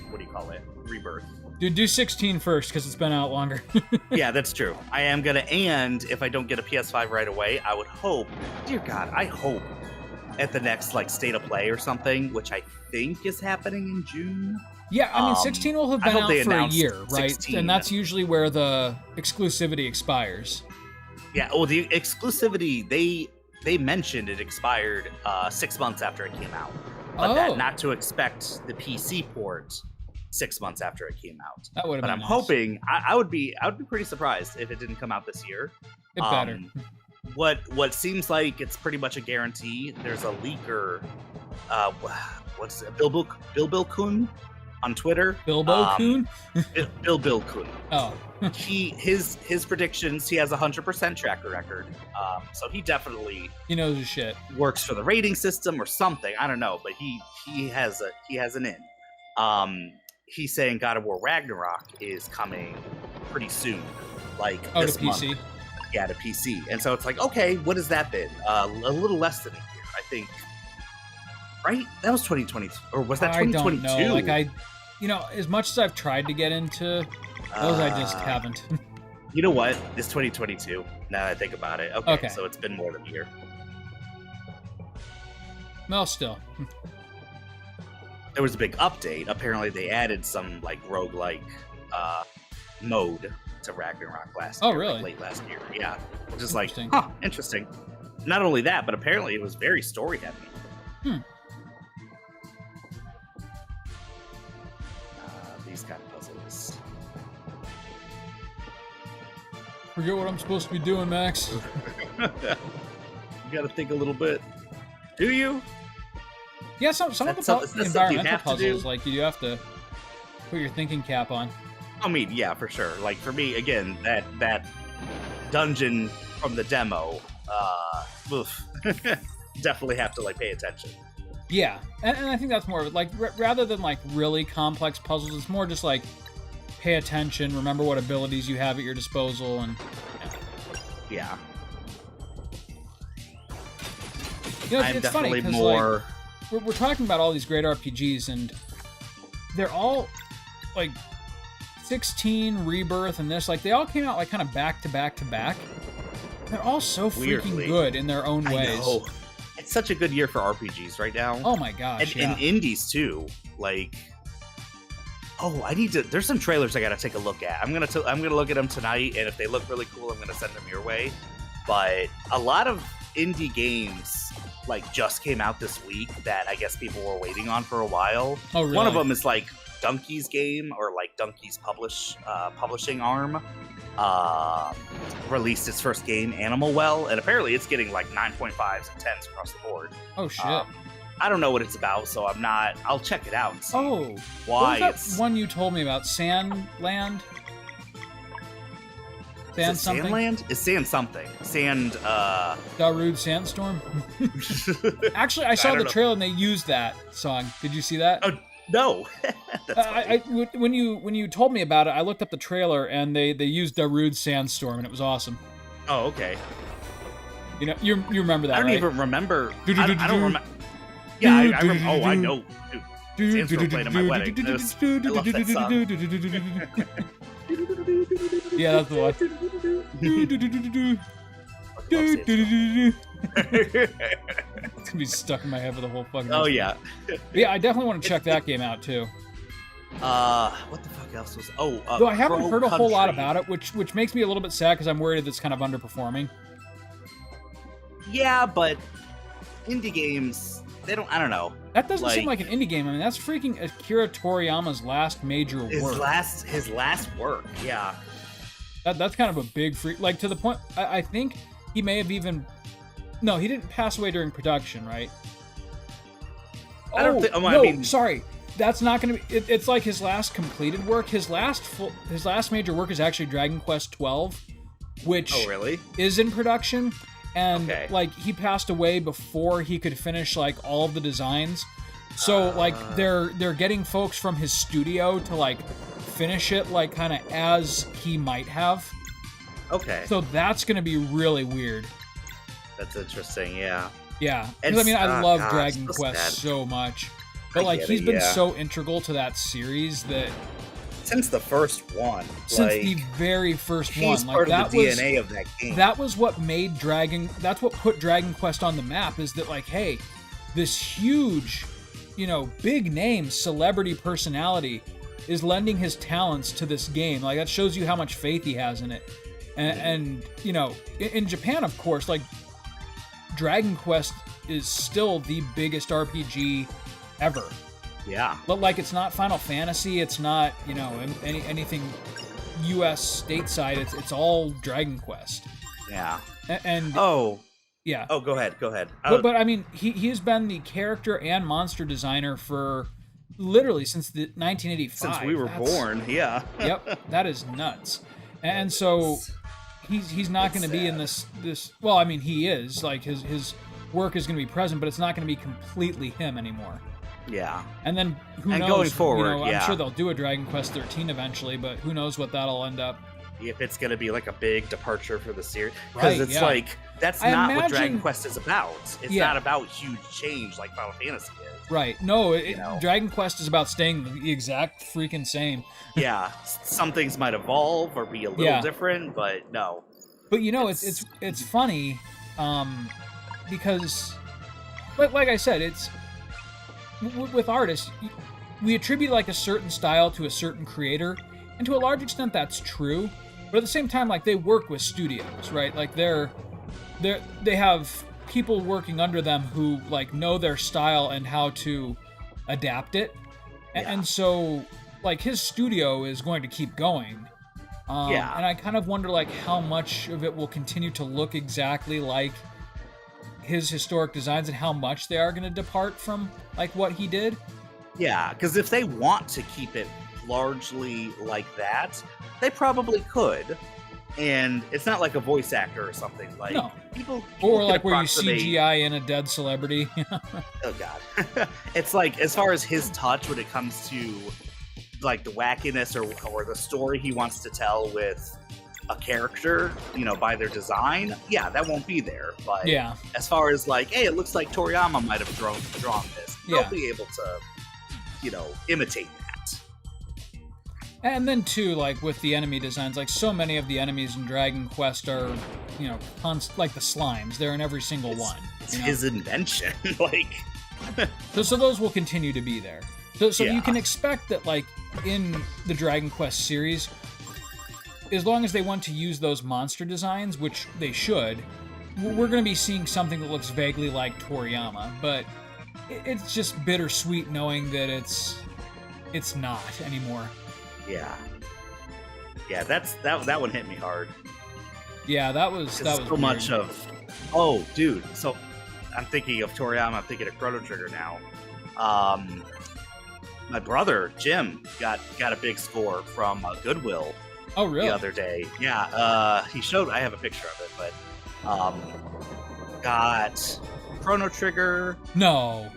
what do you call it? Rebirth. Dude, do 16 first, because it's been out longer. Yeah, that's true. I am gonna, and if I don't get a PS5 right away, I would hope, dear God, I hope at the next like State of Play or something, which I think is happening in June. Yeah, I mean, 16 will have been out for a year, right? 16. And that's usually where the exclusivity expires. Yeah, well, the exclusivity, they mentioned it expired 6 months after it came out. But that not to expect the PC port 6 months after it came out. That would have But been I'm nice. hoping, I would be pretty surprised if it didn't come out this year. It better. What seems like it's pretty much a guarantee, there's a leaker, what's it, Bilbo Kun on Twitter. Bilbo Kun? Bilbo Kun. Oh. his predictions, he has 100% tracker record. So he definitely He knows his shit. works for the rating system or something. I don't know, but he has an in. He's saying God of War Ragnarok is coming pretty soon, like this to month. PC. Yeah, to PC. And so it's like, okay, what has that been? A little less than a year, I think. Right? That was 2020, or was that 2022? I don't know. Like as much as I've tried to get into those, I just haven't. You know what? It's 2022. Now that I think about it. Okay, Okay. so it's been more than a year. Well, still. There was a big update. Apparently, they added some like roguelike mode to Ragnarok last year. Oh, really? Like, late last year. Yeah. Just like, Interesting. interesting. Not only that, but apparently it was very story heavy. These kind of puzzles. Forget what I'm supposed to be doing, Max. You gotta think a little bit. Do you? Yeah, some of That's the something you environmental have to do? puzzles, like, you do have to put your thinking cap on. I mean, yeah, for sure. Like for me, again, that dungeon from the demo, oof. Definitely have to like pay attention. Yeah, and I think that's more of it. Like, rather than like really complex puzzles, it's more just like pay attention, remember what abilities you have at your disposal, and Yeah, I'm it's funny definitely 'cause, more. like, we're talking about all these great RPGs, and they're all like 16, Rebirth, and this, like, they all came out like kind of back to back to back. They're all so freaking Weirdly. good in their own ways. I know. It's such a good year for RPGs right now. Oh my gosh, and, and indies too. Like, I need to. There's some trailers I gotta take a look at. I'm gonna look at them tonight, and if they look really cool, I'm gonna send them your way. But a lot of indie games like just came out this week that I guess people were waiting on for a while. Oh, really? One of them is like Donkey's game, or like Donkey's publishing arm. Released its first game, Animal Well, and apparently it's getting like 9.5s and 10s across the board. Oh shit. I don't know what it's about, so I'll check it out and see Oh, why what was it's that one you told me about? Sandland? Sand something? Sandland? It's Sand something. Sand Darude Sandstorm? Actually, I saw don't the know. trailer and they used that song. Did you see that? Oh, no. That's funny. When you told me about it, I looked up the trailer and they used Darude Sandstorm and it was awesome. Oh, okay. You know, you remember that? I don't right? even remember. I don't remember. Yeah, I remember. Oh, I know. Dude, Sandstorm played at my wedding. I love that song. Yeah, that's the one. It's gonna be stuck in my head for the whole fucking. Oh rest of yeah. it. Yeah, I definitely want to check that game out too. What the fuck else was? Though I haven't Crow heard a whole lot Country. about it, which makes me a little bit sad because I'm worried it's kind of underperforming. Yeah, but indie games, they don't. I don't know. That doesn't seem like an indie game. I mean, that's freaking Akira Toriyama's last major His work. last work. Yeah. That's kind of a big freak. Like, to the point, I think he may have even. No, he didn't pass away during production, right? I don't think. No, I mean, sorry. That's not going to be. It's like his last completed work. His last major work is actually Dragon Quest XII, which oh really? is in production. And Okay. like he passed away before he could finish like all of the designs. So like they're getting folks from his studio to like finish it like kind of as he might have. Okay, So that's going to be really weird. that's interesting. Yeah. Yeah. And Because I mean, I love gosh, Dragon so Quest sad. so much. But I like get he's it, been yeah. so integral to that series that Since the first one, since the very first he's one, part like of the that was DNA of that game. that was what made that's what put Dragon Quest on the map, is that like, hey, this huge, big name celebrity personality is lending his talents to this game. Like, that shows you how much faith he has in it. And in Japan, of course, like, Dragon Quest is still the biggest RPG ever. Yeah. But, like, it's not Final Fantasy, it's not, anything US stateside, it's all Dragon Quest. Yeah. And yeah. Oh, go ahead. But I mean, he has been the character and monster designer for literally since the 1985. Since we were born, yeah. Yep, that is nuts. And so he's not going to be in this. Well, I mean, he is, like, his work is going to be present, but it's not going to be completely him anymore. Yeah. And then who knows? Going forward, I'm sure they'll do a Dragon Quest 13 eventually, but who knows what that'll end up. If it's going to be like a big departure for the series, because it's like that's not what Dragon Quest is about. It's not about huge change like Final Fantasy is. Right. No, Dragon Quest is about staying the exact freaking same. Yeah. Some things might evolve or be a little different, but no. But it's funny, because, like I said, it's with artists, we attribute like a certain style to a certain creator, and to a large extent that's true. But at the same time, like, they work with studios, right? Like, they have people working under them who, like, know their style and how to adapt it. And so, like, his studio is going to keep going. And I kind of wonder, like, how much of it will continue to look exactly like his historic designs and how much they are going to depart from, like, what he did. Yeah, because if they want to keep it largely like that, they probably could. And it's not like a voice actor or something. Like, no. People or like where you CGI in a dead celebrity. Oh god. It's like, as far as his touch when it comes to like the wackiness or the story he wants to tell with a character, by their design, that won't be there. But as far as like, hey, it looks like Toriyama might have drawn this, they'll be able to, imitate that. And then too, like, with the enemy designs, like, so many of the enemies in Dragon Quest are, like the slimes. They're in every single one. It's his invention. Like, so those will continue to be there. So you can expect that, like, in the Dragon Quest series, as long as they want to use those monster designs, which they should, we're going to be seeing something that looks vaguely like Toriyama. But it's just bittersweet knowing that it's not anymore. Yeah, that one hit me hard. Yeah, that was so weird. Much of. Oh, dude. So I'm thinking of Toriyama. I'm thinking of Chrono Trigger now. My brother Jim got a big score from Goodwill. Oh, really? The other day. Yeah. He showed. I have a picture of it, but got Chrono Trigger. No.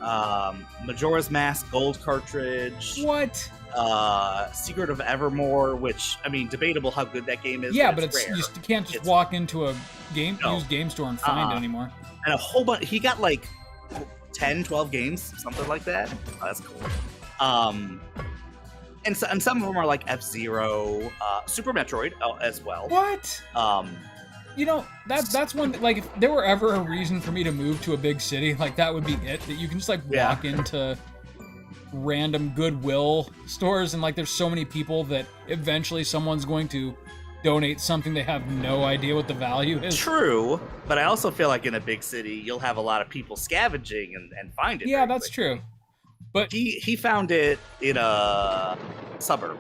Majora's Mask Gold cartridge. What? Secret of Evermore, which, I mean, debatable how good that game is. Yeah, but it's you can't just walk into a used game store and find it anymore. And a whole bunch. He got like 10, 12 games, something like that. Oh, that's cool. And some of them are like F-Zero, Super Metroid as well. What? That's one. Like, if there were ever a reason for me to move to a big city, like, that would be it. That you can just, like, walk into random Goodwill stores, and, like, there's so many people that eventually someone's going to donate something they have no idea what the value is. True, but I also feel like in a big city you'll have a lot of people scavenging and find it. Yeah, that's true. But he found it in a suburb.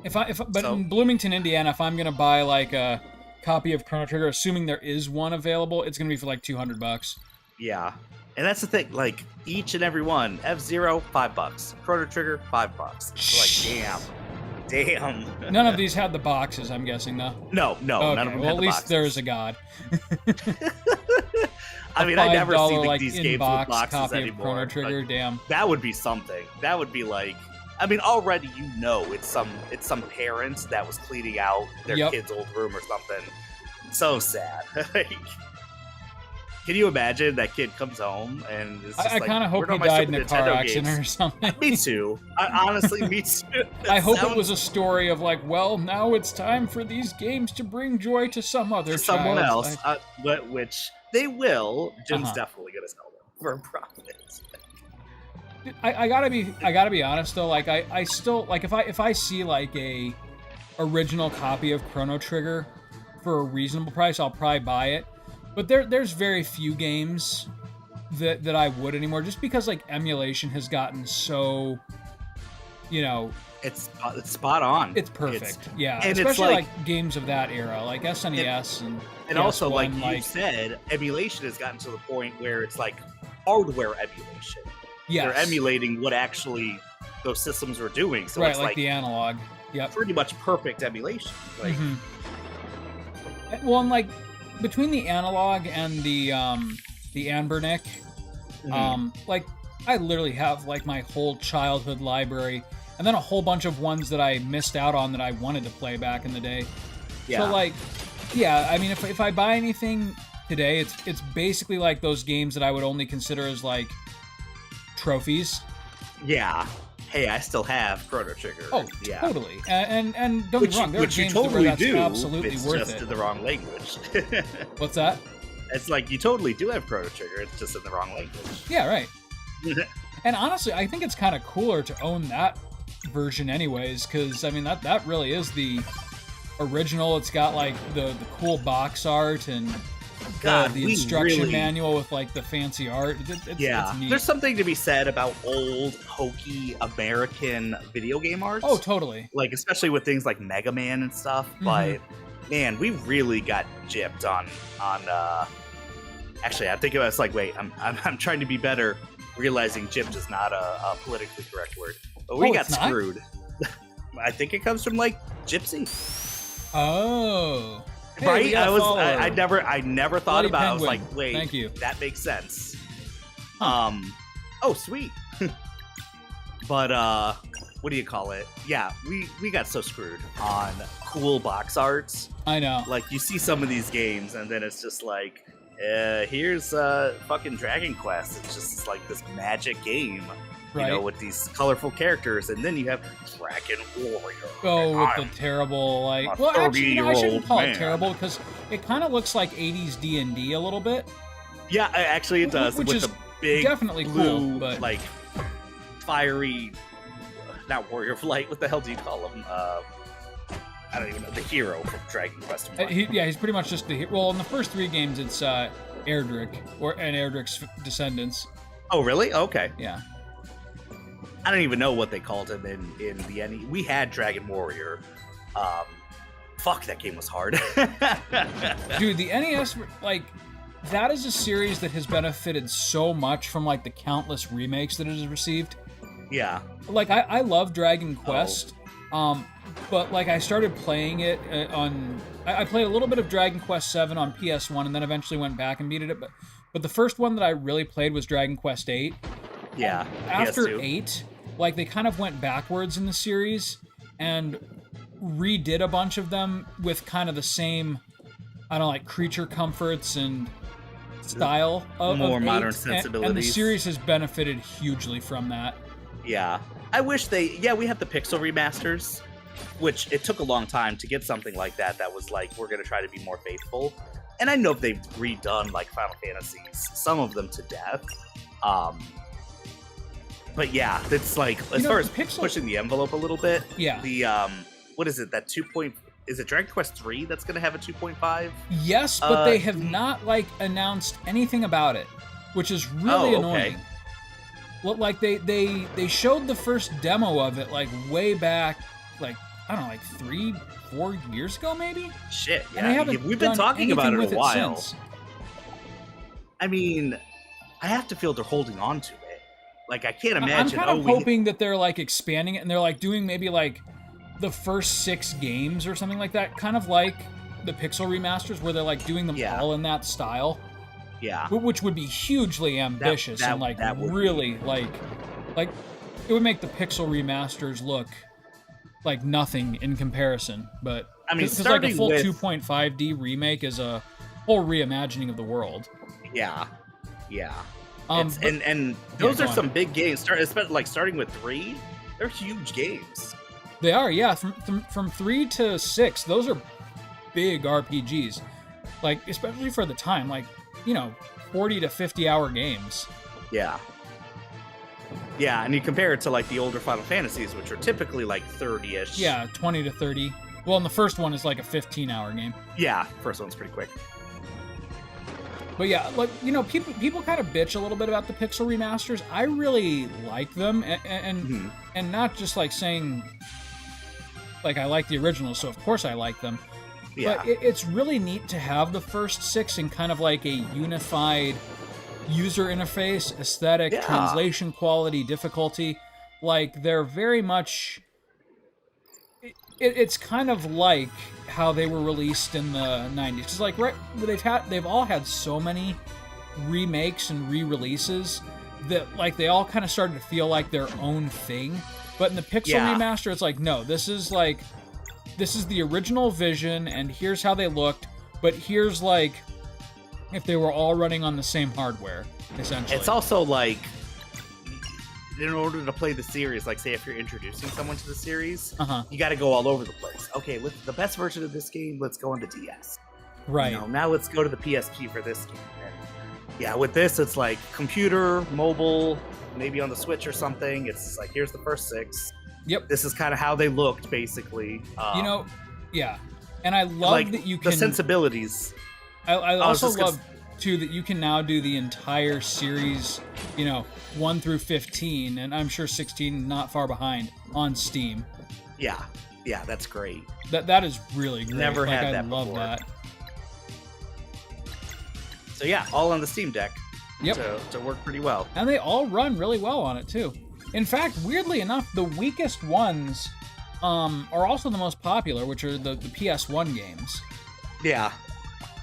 In Bloomington, Indiana, if I'm gonna buy like a copy of Chrono Trigger, assuming there is one available, it's gonna be for like $200. Yeah. And that's the thing, like, each and every one, F-Zero, $5. Chrono Trigger, $5. So, like, damn. None of these had the boxes, I'm guessing, though. No, okay. None of them had the boxes. Well, at least there's a god. I mean, I never see like, these games with boxes copy anymore. Of Chrono Trigger, damn. That would be something. That would be like, I mean, already it's some parents that was cleaning out their kid's old room or something. So sad. Like, can you imagine that kid comes home and is just I kind of hope he died in a car accident or something. Me too. Honestly, me too. I hope it was a story of like, well, now it's time for these games to bring joy to someone else. Which they will. Jim's definitely going to sell them for a profit. I gotta be honest though. Like I still like if I see like a original copy of Chrono Trigger for a reasonable price, I'll probably buy it. But there's very few games that I would anymore, just because like emulation has gotten so, you know, it's spot on. It's perfect. Yeah, and especially it's like games of that era, like SNES and PS1, also like you said, emulation has gotten to the point where it's like hardware emulation. Yes. They're emulating what actually those systems were doing. So right, it's like the analog. Yep. Pretty much perfect emulation. Like, well, and like between the analog and the Anbernic, like I literally have like my whole childhood library, and then a whole bunch of ones that I missed out on that I wanted to play back in the day. Yeah. So like, yeah, I mean, if I buy anything today, it's basically like those games that I would only consider as like trophies. Yeah. Hey, I still have Chrono Trigger. Oh, yeah. Totally. And don't get me wrong, there are games totally where that's absolutely it's worth just it. in the wrong language. What's that? It's like you totally do have Chrono Trigger. It's just in the wrong language. Yeah, right. And honestly, I think it's kind of cooler to own that version anyways, because I mean that really is the original. It's got like the cool box art and the instruction manual with like the fancy art. It's neat. There's something to be said about old hokey American video game art. Oh, totally. Like especially with things like Mega Man and stuff. But man, we really got gypped on. Actually, I think it was like, wait, I'm trying to be better, realizing gypped is not a politically correct word. But we got screwed. I think it comes from like gypsy. Oh. Hey, right? I never thought about it. I was like, wait, thank you. That makes sense. Oh, sweet. But what do you call it? Yeah, we got so screwed on cool box arts. I know. Like you see some of these games and then it's just like, here's fucking Dragon Quest. It's just like this magic game. Right. You know, with these colorful characters, and then you have Dragon Warrior. Oh, with the terrible, like... Well, actually, I shouldn't call it terrible, because it kind of looks like 80s D&D a little bit. Yeah, actually it does. Which with is the big definitely blue, cool, but... like, fiery... Not Warrior of Light, what the hell do you call him? I don't even know. The hero from Dragon Quest 1. He's pretty much just the... Well, in the first 3 games, it's Erdrick, and Erdrick's descendants. Oh, really? Okay. Yeah. I don't even know what they called him in the NES. We had Dragon Warrior. Fuck, that game was hard. Dude, the NES, like, that is a series that has benefited so much from, like, the countless remakes that it has received. Yeah. Like, I love Dragon Quest, but, like, I started playing it on... I played a little bit of Dragon Quest 7 on PS1, and then eventually went back and beat it. But the first one that I really played was Dragon Quest 8. Yeah. After PS2. 8, like, they kind of went backwards in the series and redid a bunch of them with kind of the same, I don't know, like, creature comforts and style of more of modern 8, sensibilities. and the series has benefited hugely from that. Yeah. I wish we have the pixel remasters, which it took a long time to get something like that was like, we're going to try to be more faithful. And I know they've redone, like, Final Fantasies, some of them to death. But yeah, it's like, as far as pushing the envelope a little bit, yeah. The, what is it, that 2. Is it Dragon Quest 3 that's going to have a 2.5? Yes, but they have not, like, announced anything about it, which is really annoying. Well, like, they showed the first demo of it, like, way back, like, I don't know, like 3-4 years ago, maybe? Shit, yeah. And they haven't We've been talking about it a while. Since. I mean, I have to feel they're holding on to it. Like, I can't imagine. I'm kind of hoping that they're, like, expanding it, and they're, like, doing maybe, like, the first 6 games or something like that. Kind of like the Pixel remasters, where they're, like, doing them all in that style. Yeah. Which would be hugely ambitious and, like, really, like, it would make the Pixel remasters look like nothing in comparison. But, I mean, because, like, a full 2.5D remake is a whole reimagining of the world. Yeah. Yeah. And those are some big games. Starting with 3, they're huge games. They are, yeah. From 3 to 6, those are big RPGs. Like, especially for the time, like, you know, 40 to 50 hour games. Yeah. Yeah, and you compare it to like the older Final Fantasies, which are typically like 30-ish. Yeah, 20 to 30. Well, and the first one is like a 15-hour game. Yeah, first one's pretty quick. But yeah, like, you know, people kind of bitch a little bit about the pixel remasters. I really like them, and not just like saying like I like the originals, so of course I like them. Yeah. But it's really neat to have the first 6 in kind of like a unified user interface, aesthetic, translation quality, difficulty. Like they're very much. It's kind of like how they were released in the 90s. It's like they've all had so many remakes and re-releases that like they all kind of started to feel like their own thing. But in the Pixel remaster, it's like, no, this is the original vision, and here's how they looked. But here's like if they were all running on the same hardware, essentially. It's also like, in order to play the series, like say if you're introducing someone to the series, you got to go all over the place. Okay, the best version of this game, let's go into DS. Right. You know, now let's go to the PSP for this game. And yeah, with this, it's like computer, mobile, maybe on the Switch or something. It's like, here's the first 6. Yep. This is kind of how they looked, basically. You know, yeah. And I love like that you can... The sensibilities. I also love, too, that you can now do the entire series, you know, 1 through 15, and I'm sure 16 not far behind, on Steam. Yeah. Yeah, that's great. That is really great. Never like, had that I love before. that. So yeah, all on the Steam Deck. Yep. To work pretty well. And they all run really well on it, too. In fact, weirdly enough, the weakest ones are also the most popular, which are the PS1 games. Yeah.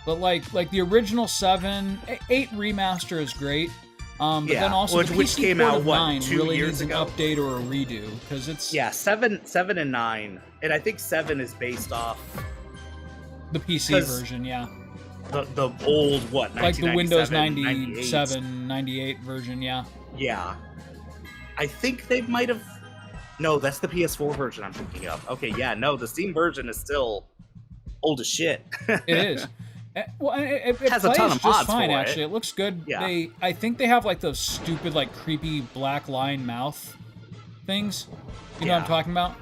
But like the original 7, 8 remaster is great. But then also the which PC came port out of what, 9 2 really years needs ago? an update or a redo because it's 7 and 9, and I think 7 is based off the PC version, yeah. The old what, Like the Windows 98. 97, 98 version, yeah. Yeah. I think they might have. No, that's the PS4 version I'm thinking of. Okay, yeah, no, the Steam version is still old as shit. It is. Well, it has a plays ton of just mods fine, for actually. it. It looks good. Yeah. I think they have like those stupid, like creepy black line mouth things. You know what I'm talking about?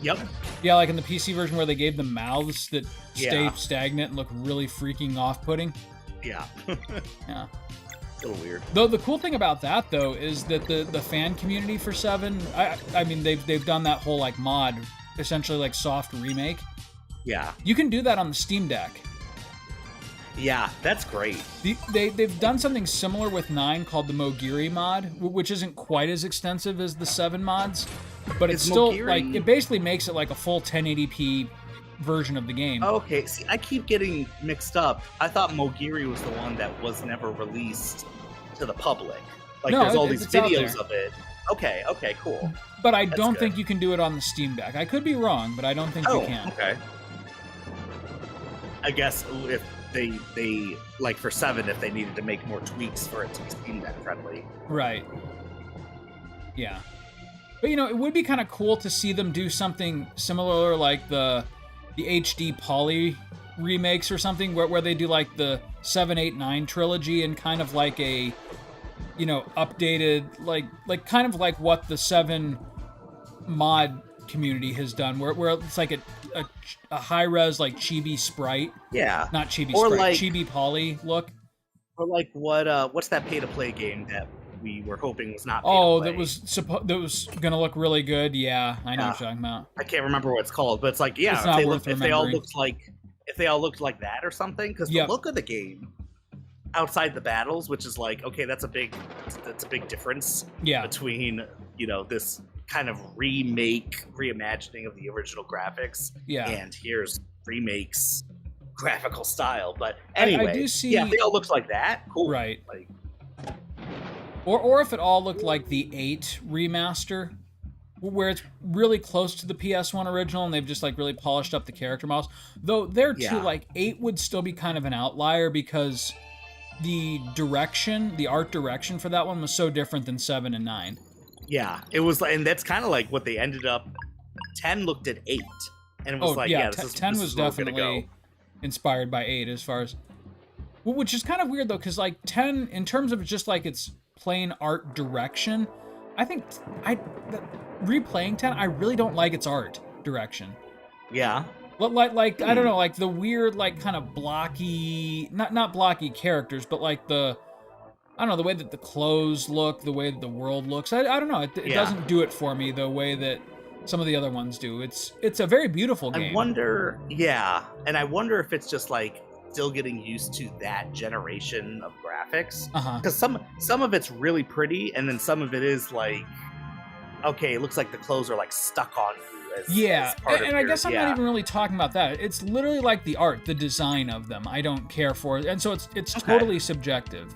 Yep. Yeah, like in the PC version where they gave them mouths that stay Yeah. stagnant and look really freaking off-putting. Yeah. Yeah. A little weird. Though the cool thing about that though is that the fan community for 7, I mean they've done that whole like mod, essentially like soft remake. Yeah. You can do that on the Steam Deck. Yeah, that's great. They've done something similar with 9 called the Mogiri mod, which isn't quite as extensive as the 7 mods, but it's still Mogiri... like it basically makes it like a full 1080p version of the game. Okay, see, I keep getting mixed up. I thought Mogiri was the one that was never released to the public. Like, No, there's all these it's out videos there. of it. Okay, cool. But I That's don't good. think you can do it on the Steam Deck. I could be wrong, but I don't think you can. Okay. I guess if they like for 7, if they needed to make more tweaks for it to be Steam Deck friendly. Right. Yeah. But you know, it would be kind of cool to see them do something similar like the HD Poly remakes or something where they do like the 7, 8, 9 trilogy and kind of like a, you know, updated like kind of like what the 7 mod community has done where it's like a high-res like chibi sprite. Yeah. Not chibi Or sprite, like- chibi poly look. Or like what's that pay-to-play game that we were hoping was not Oh, pay-to-play? that was gonna look really good. Yeah, I know what you're talking about. I can't remember what it's called, but it's like, yeah, It's not worth if they all remembering. looked like that or something, because Yep. the look of the game outside the battles, which is like, okay, that's a big difference Yeah. between, you know, this kind of reimagining of the original graphics, Yeah. and here's remakes graphical style. But anyway, do see- yeah, if they all looked like that, cool. Right. Like, Or if it all looked like the 8 remaster, where it's really close to the PS1 original and they've just like really polished up the character models. Though there too, Yeah. like 8 would still be kind of an outlier because the art direction for that one was so different than 7 and 9. yeah, it was, and that's kind of like what they ended up. 10 looked at 8, and it was like, yeah, this is 10 this was is where we're gonna definitely go. inspired by 8 as far as, which is kind of weird though, because like 10, in terms of just like its plain art direction, I think replaying 10, I really don't like its art direction. Yeah. Like I don't know, like the weird, like kind of blocky, not blocky characters, but like I don't know, the way that the clothes look, the way that the world looks. I don't know. It doesn't do it for me the way that some of the other ones do. It's a very beautiful game. I wonder if it's just like still getting used to that generation of graphics. Because some of it's really pretty, and then some of it is like, okay, it looks like the clothes are like stuck on you. And I guess I'm not even really talking about that. It's literally like the art, the design of them. I don't care for it, and so it's totally subjective.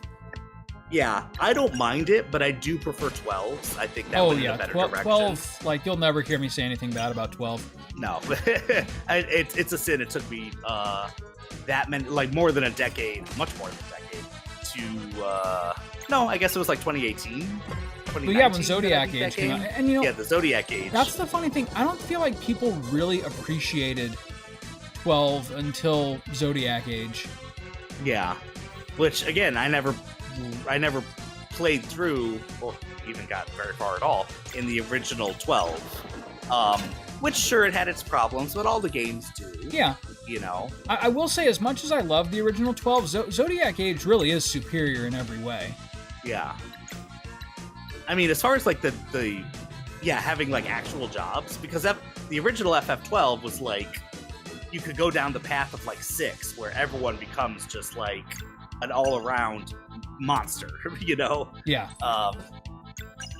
Yeah, I don't mind it, but I do prefer 12s. I think that would be a better direction. 12, like, you'll never hear me say anything bad about 12. No, it's a sin. It took me that many, like more than a decade, much more than a decade, to no, I guess it was like 2018. But yeah, when Zodiac Age came out, and yeah, the Zodiac Age. That's the funny thing. I don't feel like people really appreciated 12 until Zodiac Age. Yeah, which again, I never played through or even got very far at all in the original 12. Which sure, it had its problems, but all the games do. Yeah. You know, I will say, as much as I love the original 12, Zodiac Age really is superior in every way. Yeah. I mean, as far as like the having like actual jobs, because the original FF12 was like, you could go down the path of like 6, where everyone becomes just like an all-around monster, you know? Yeah.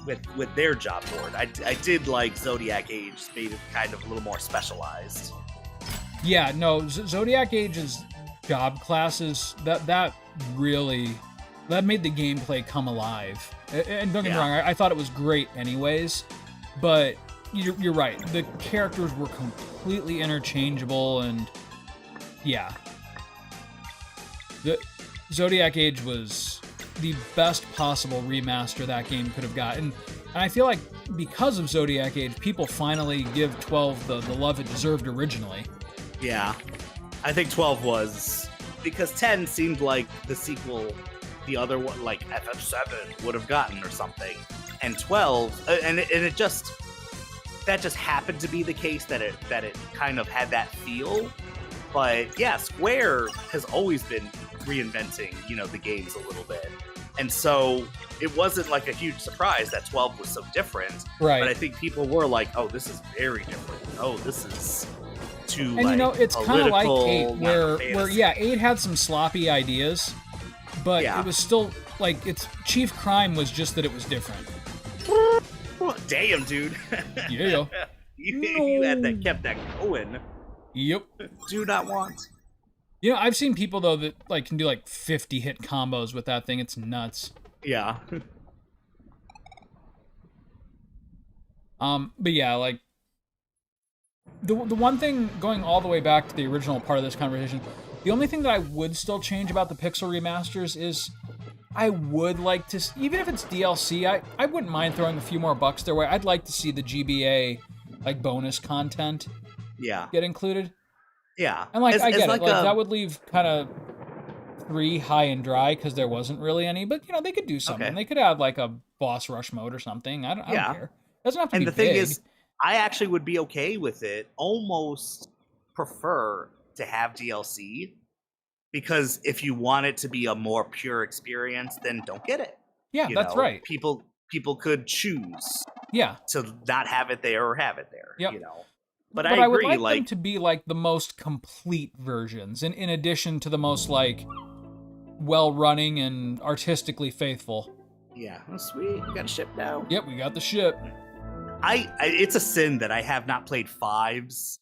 With their job board. I did like Zodiac Age, made it kind of a little more specialized. Yeah, no, Zodiac Age's job classes, that really made the gameplay come alive. And don't get me wrong, I thought it was great anyways, but you're right. The characters were completely interchangeable, and yeah. The Zodiac Age was the best possible remaster that game could have gotten. And I feel like because of Zodiac Age, people finally give 12 the love it deserved originally. Yeah. I think 12 was, because 10 seemed like the sequel the other one, like FF7, would have gotten or something. And 12, and it just, that just happened to be the case, that it kind of had that feel. But yeah, Square has always been reinventing, you know, the games a little bit. And so it wasn't like a huge surprise that 12 was so different. Right. But I think people were like, oh, this is very different. Oh, this is too, and like, you know, it's kind of like 8, where 8 had some sloppy ideas, but it was still, like, its chief crime was just that it was different. Damn, dude. Yeah. You had that, kept that going. Yep. Do not want. You know, I've seen people, though, that like can do like 50 hit combos with that thing. It's nuts. Yeah. But yeah, like the one thing, going all the way back to the original part of this conversation, the only thing that I would still change about the Pixel remasters is I would like to, even if it's DLC, I wouldn't mind throwing a few more bucks their way. I'd like to see the GBA like bonus content get included. Yeah. And like, I get it. Like, that would leave kind of 3 high and dry because there wasn't really any, but you know, they could do something. Okay. They could add like a boss rush mode or something. I don't care. It doesn't have to be big. And the thing is, I actually would be okay with it. Almost prefer to have DLC, because if you want it to be a more pure experience, then don't get it. Yeah, that's right. People could choose. Yeah. To not have it there or have it there. Yep. You know. But I agree, would like them to be like the most complete versions, in addition to the most like well-running and artistically faithful. Yeah, oh, sweet. We got a ship now. Yep, we got the ship. It's a sin that I have not played 5's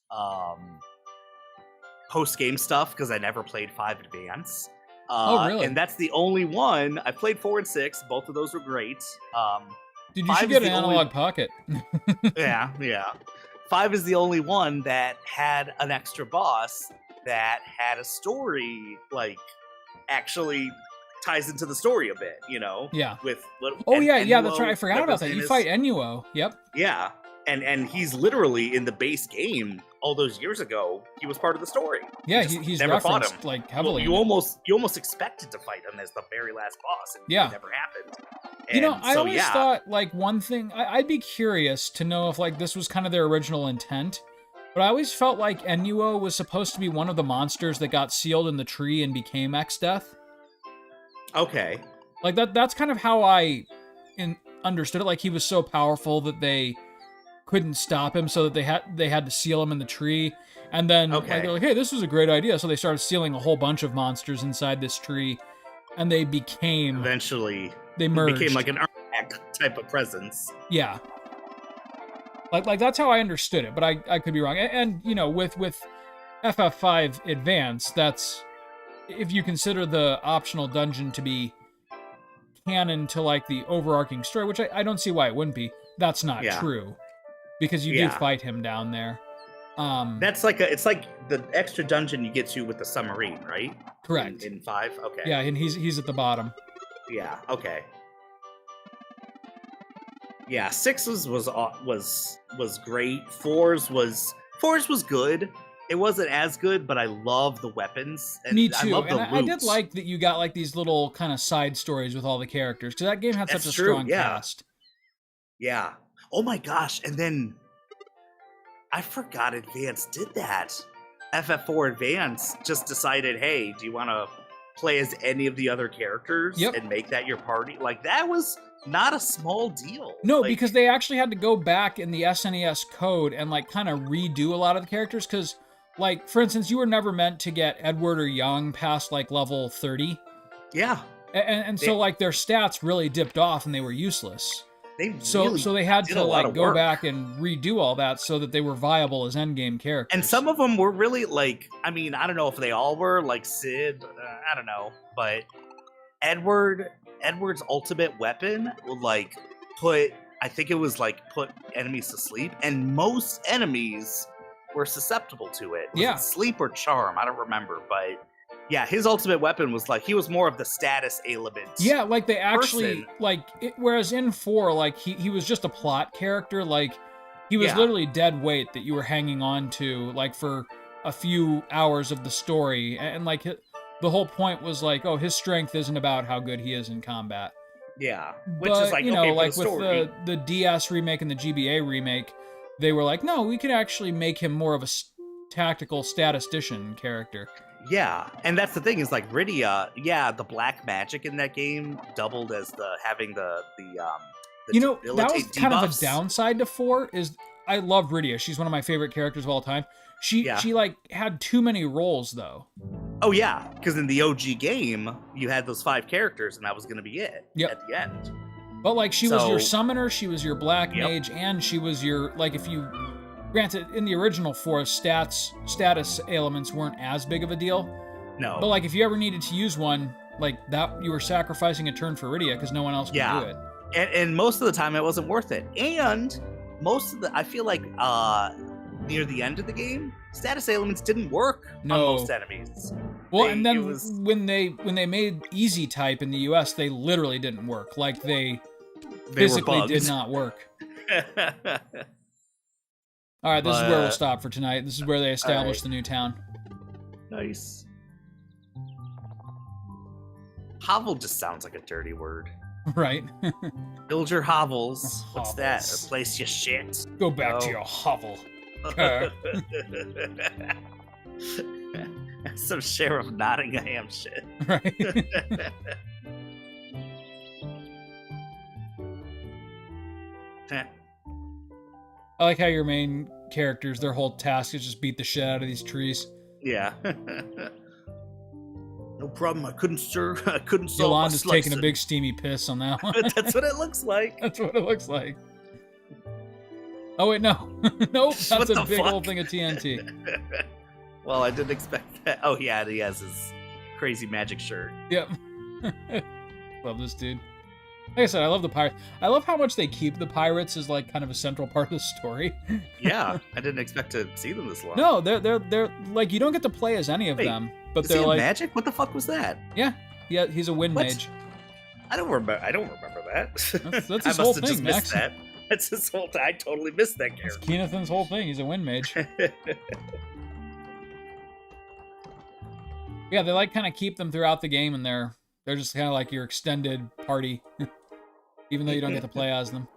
post-game stuff, because I never played 5 Advance. Oh, really? And that's the only one. I played 4 and 6. Both of those were great. Dude, you should get an Analog Pocket. Yeah. 5 is the only one that had an extra boss that had a story, like, actually ties into the story a bit, you know? Yeah. With Ennuo, that's right. I forgot about that. You fight Ennuo. Yep. Yeah. And he's literally in the base game all those years ago, he was part of the story. Yeah, You just he's never fought referenced him. like heavily. You almost expected to fight him as the very last boss, and Yeah. it never happened. You know, And I so, always yeah, thought like one thing. I'd be curious to know if like this was kind of their original intent. But I always felt like Enuo was supposed to be one of the monsters that got sealed in the tree and became X-Death. okay, Like that's kind of how I understood it. Like he was so powerful that they couldn't stop him, so that they had to seal him in the tree. And then like, Okay. they're like, hey, this was a great idea. So they started sealing a whole bunch of monsters inside this tree, and they became eventually they it merged. became like an Arnak type of presence. Yeah. Like that's how I understood it, but I could be wrong. And you know, with FF5 Advance, that's if you consider the optional dungeon to be canon to like the overarching story, which I don't see why it wouldn't be. That's not Yeah. true, because you Yeah. do fight him down there. That's like it's like the extra dungeon you get to with the submarine, right? Correct. In 5, okay. Yeah, and he's at the bottom. Yeah. Okay. Yeah. 6 was great. 4's was good. It wasn't as good, but I love the weapons. And Me I too. love the And I did loots. like that you got like these little kind of side stories with all the characters, because that game had such That's a true, strong yeah. cast. Yeah. Oh my gosh! And then I forgot Advance did that. FF4 Advance just decided, hey, do you want to play as any of the other characters Yep. and make that your party? Like that was not a small deal. No, Like, because they actually had to go back in the SNES code and like kind of redo a lot of the characters. Because, like, for instance, you were never meant to get Edward or Young past like level 30, yeah, and so They- like their stats really dipped off and they were useless. they So really so they had did to a lot like of go work. back and redo all that so that they were viable as endgame characters. And some of them were really like, I mean, I don't know if they all were like Sid, I don't know, but Edward's ultimate weapon would like I think it was like put enemies to sleep, and most enemies were susceptible to it. Was Yeah. it sleep or charm? I don't remember, but yeah, his ultimate weapon was like he was more of the status element. Yeah, like they actually person. like it, whereas in 4, like he was just a plot character. Like he was Yeah. literally dead weight that you were hanging on to like for a few hours of the story, and like the whole point was like, oh, his strength isn't about how good he is in combat. Yeah, which But is like you know, okay, like for the with story. the DS remake and the GBA remake, they were like, no, we could actually make him more of a tactical statistician character. Yeah, and that's the thing is like Rydia, yeah, the black magic in that game doubled as having the You know, that was debilitate kind of a debuffs. downside to 4 is I love Rydia. She's one of my favorite characters of all time. She like had too many roles though. Oh yeah, because in the OG game you had those 5 characters, and that was going to be it at the end. But like she was your So- summoner, she was your black Yep. mage, and she was your like if you granted in the original 4 status elements weren't as big of a deal. No, But like if you ever needed to use one like that, you were sacrificing a turn for Rydia because no one else could Yeah. do it. and most of the time it wasn't worth it. And most of the I feel like near the end of the game, status elements didn't work on No. most enemies. Well, They- and then it was- when they made easy type in the US, they literally didn't work. Like they They were physically did bugs. not work. All right, this is where we'll But- stop for tonight. This is where they established right. the new town. Nice. Hovel just sounds like a dirty word. Right? Build your hovels. What's that? Hovels. A place you shit. Go back to Oh. your hovel. Okay. Some Sheriff Nottingham shit. Right? I like how your main characters, their whole task is just beat the shit out of these trees. Yeah. No problem. I couldn't solve my Yolanda's taking a slicing. big steamy piss on that one. That's what it looks like. That's what it looks like. Oh wait, no. Nope, that's What a the big fuck? old thing of TNT. Well, I didn't expect that. Oh yeah, he has his crazy magic shirt. Yep. Love this dude. Like I said, I love the pirates. I love how much they keep the pirates as like kind of a central part of the story. Yeah, I didn't expect to see them this long. No, they're like you don't get to play as any of Wait, them, but Is he they're a like magic? What the fuck was that? yeah, he's a wind What? mage. I don't remember that. That's I his must whole have thing, just missed Max. that. That's his whole. I totally missed that It's character. Keenathan's whole thing. He's a wind mage. Yeah, they like kind of keep them throughout the game, and they're just kind of like your extended party, even though you don't get to play as them.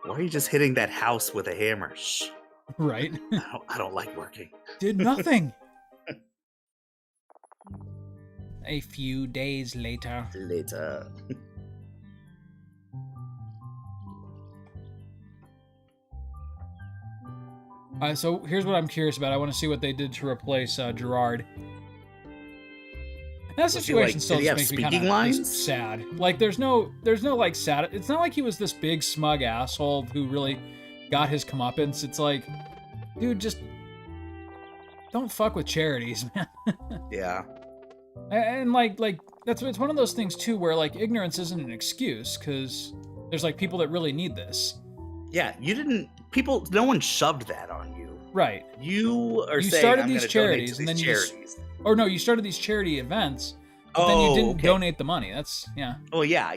Why are you just hitting that house with a hammer? Shh. Right? I don't like working. Did nothing. A few days later. Later. So here's what I'm curious about. I want to see what they did to replace Gerard. That situation still just makes me kind of sad. Like, there's no like sad. It's not like he was this big smug asshole who really got his comeuppance. It's like, dude, just don't fuck with charities, man. Yeah. And like it's one of those things too, where like ignorance isn't an excuse, because there's like people that really need this. Yeah, you didn't. People, no one shoved that on you. Right. You saying, started I'm these charities, and then you you started these charity events, but then you didn't donate the money. That's Oh yeah.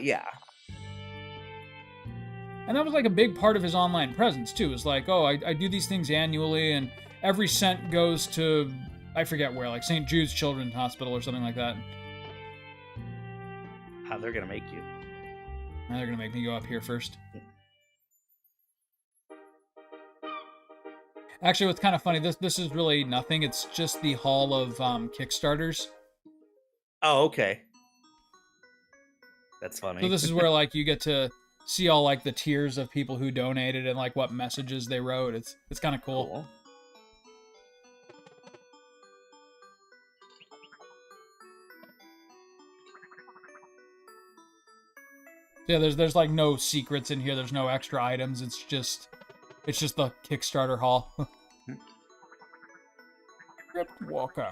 And that was like a big part of his online presence too. It's like, oh, I do these things annually, and every cent goes to, I forget where, like St. Jude's Children's Hospital or something like that. How they're gonna make you? Now they're gonna make me go up here first. Actually, what's kind of funny, this is really nothing. It's just the hall of Kickstarters. Oh, okay. That's funny. So this is where like you get to see all like the tiers of people who donated and like what messages they wrote. It's kind of cool. Yeah, there's like no secrets in here. There's no extra items. It's just the Kickstarter hall. Crypt Walker.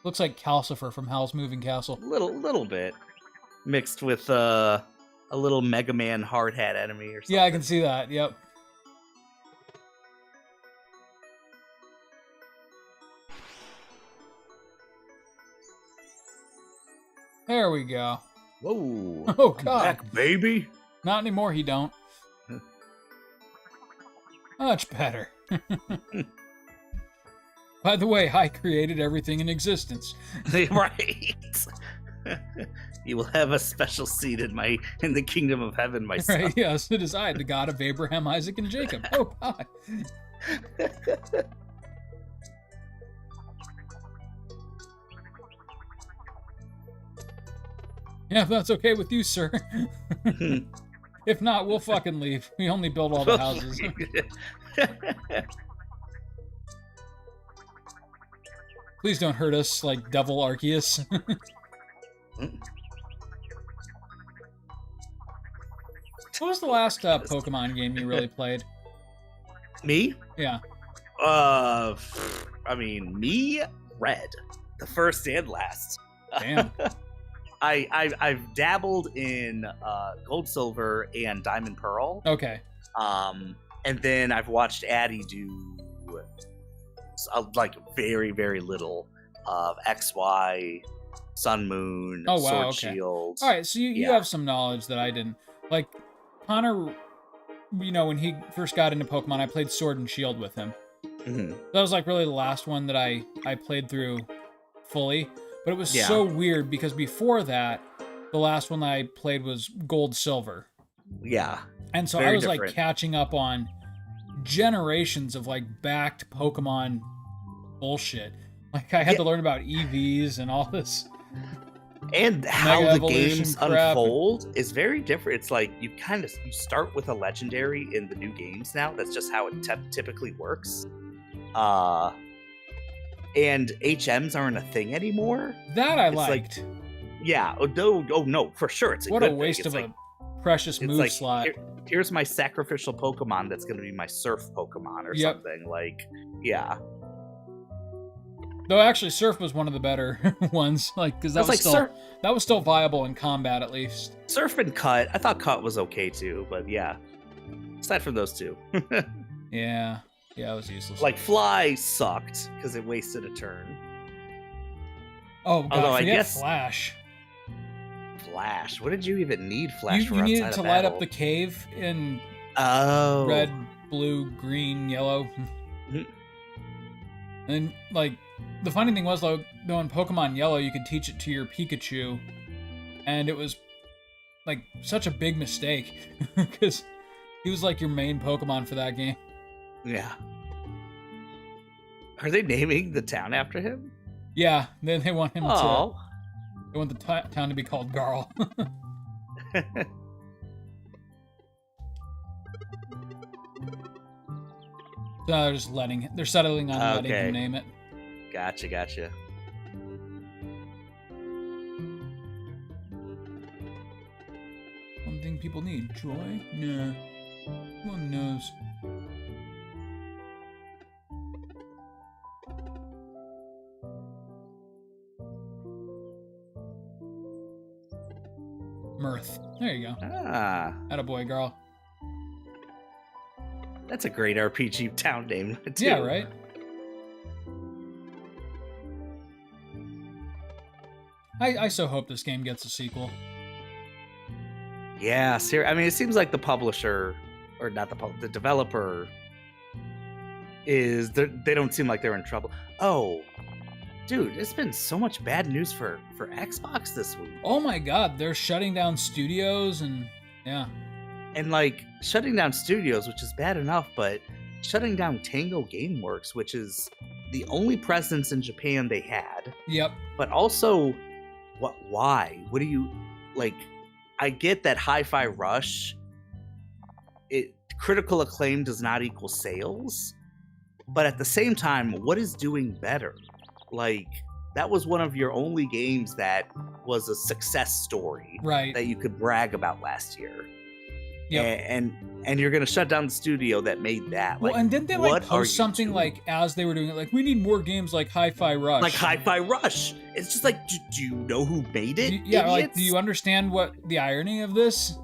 Looks like Calcifer from Howl's Moving Castle. Little bit mixed with a little Mega Man hard hat enemy or something. Yeah, I can see that. Yep. There we go. Whoa. Oh I'm God. back, baby. Not anymore, he don't. Much better. By the way, I created everything in existence. Right. You will have a special seat in the kingdom of heaven, my son. Right, yes, it is I, the God of Abraham, Isaac, and Jacob. Oh God. Yeah, if that's okay with you, sir. If not, we'll fucking leave. We only build all the houses. Please don't hurt us like Devil Arceus. What was the last Pokemon game you really played? Me? Yeah. I mean, me, Red. The first and last. Damn. I've dabbled in Gold, Silver, and Diamond, Pearl. Okay. And then I've watched Addy do like very, very little of XY, Sun, Moon, Oh, wow, Sword, okay. Shield. All right, so you have some knowledge that I didn't. Like, Connor, when he first got into Pokemon, I played Sword and Shield with him. Mm-hmm. That was like really the last one that I played through fully. But it was so weird because before that, the last one that I played was Gold, Silver. Yeah. And so I was like catching up on generations of like backed Pokemon bullshit. Like I had to learn about EVs and all this. And how the games unfold is very different. It's like you start with a legendary in the new games now. That's just how it typically works. And HMs aren't a thing anymore. That I liked. Like, yeah. Oh no, for sure. It's what a waste of a precious move slot. Here's my sacrificial Pokemon that's going to be my Surf Pokemon or something. Like, yeah. Though actually, Surf was one of the better ones. Like, because that was still viable in combat at least. Surf and Cut. I thought Cut was okay too, but yeah. Aside from those two. Yeah. Yeah, it was useless. Like Fly sucked because it wasted a turn. Oh god, I guess Flash. Flash. What did you even need Flash for You outside needed of to light up battle? the cave in Oh. red, blue, green, yellow. Mhm. And like the funny thing was though in Pokemon Yellow you could teach it to your Pikachu, and it was like such a big mistake because he was like your main Pokemon for that game. Yeah. Are they naming the town after him? Yeah, then they want him to. Oh. They want the town to be called Garl. So they're just they're settling on letting Okay. him name it. Gotcha. One thing people need, joy? Nah. One knows. Mirth. There you go. Ah, Attaboy, Garl. that's a great RPG town name, too. Yeah, right? I so hope this game gets a sequel. Yeah, I mean, it seems like the publisher, or not the developer, they don't seem like they're in trouble. Oh, dude, it's been so much bad news for Xbox this week. Oh my god, they're shutting down studios and yeah. And like shutting down studios, which is bad enough, but shutting down Tango Gameworks, which is the only presence in Japan they had. Yep. But also, why? What do you like? I get that Hi-Fi Rush, critical acclaim does not equal sales, but at the same time, what is doing better? Like, that was one of your only games that was a success story Right. that you could brag about last year. Yep. And you're gonna shut down the studio that made that. Well, Like, and didn't they like what are post you something doing? like as they were doing it, like we need more games like Hi-Fi Rush. like Hi-Fi Rush? It's just like, do you know who made it? Yeah, like idiots? do you understand what the irony of this?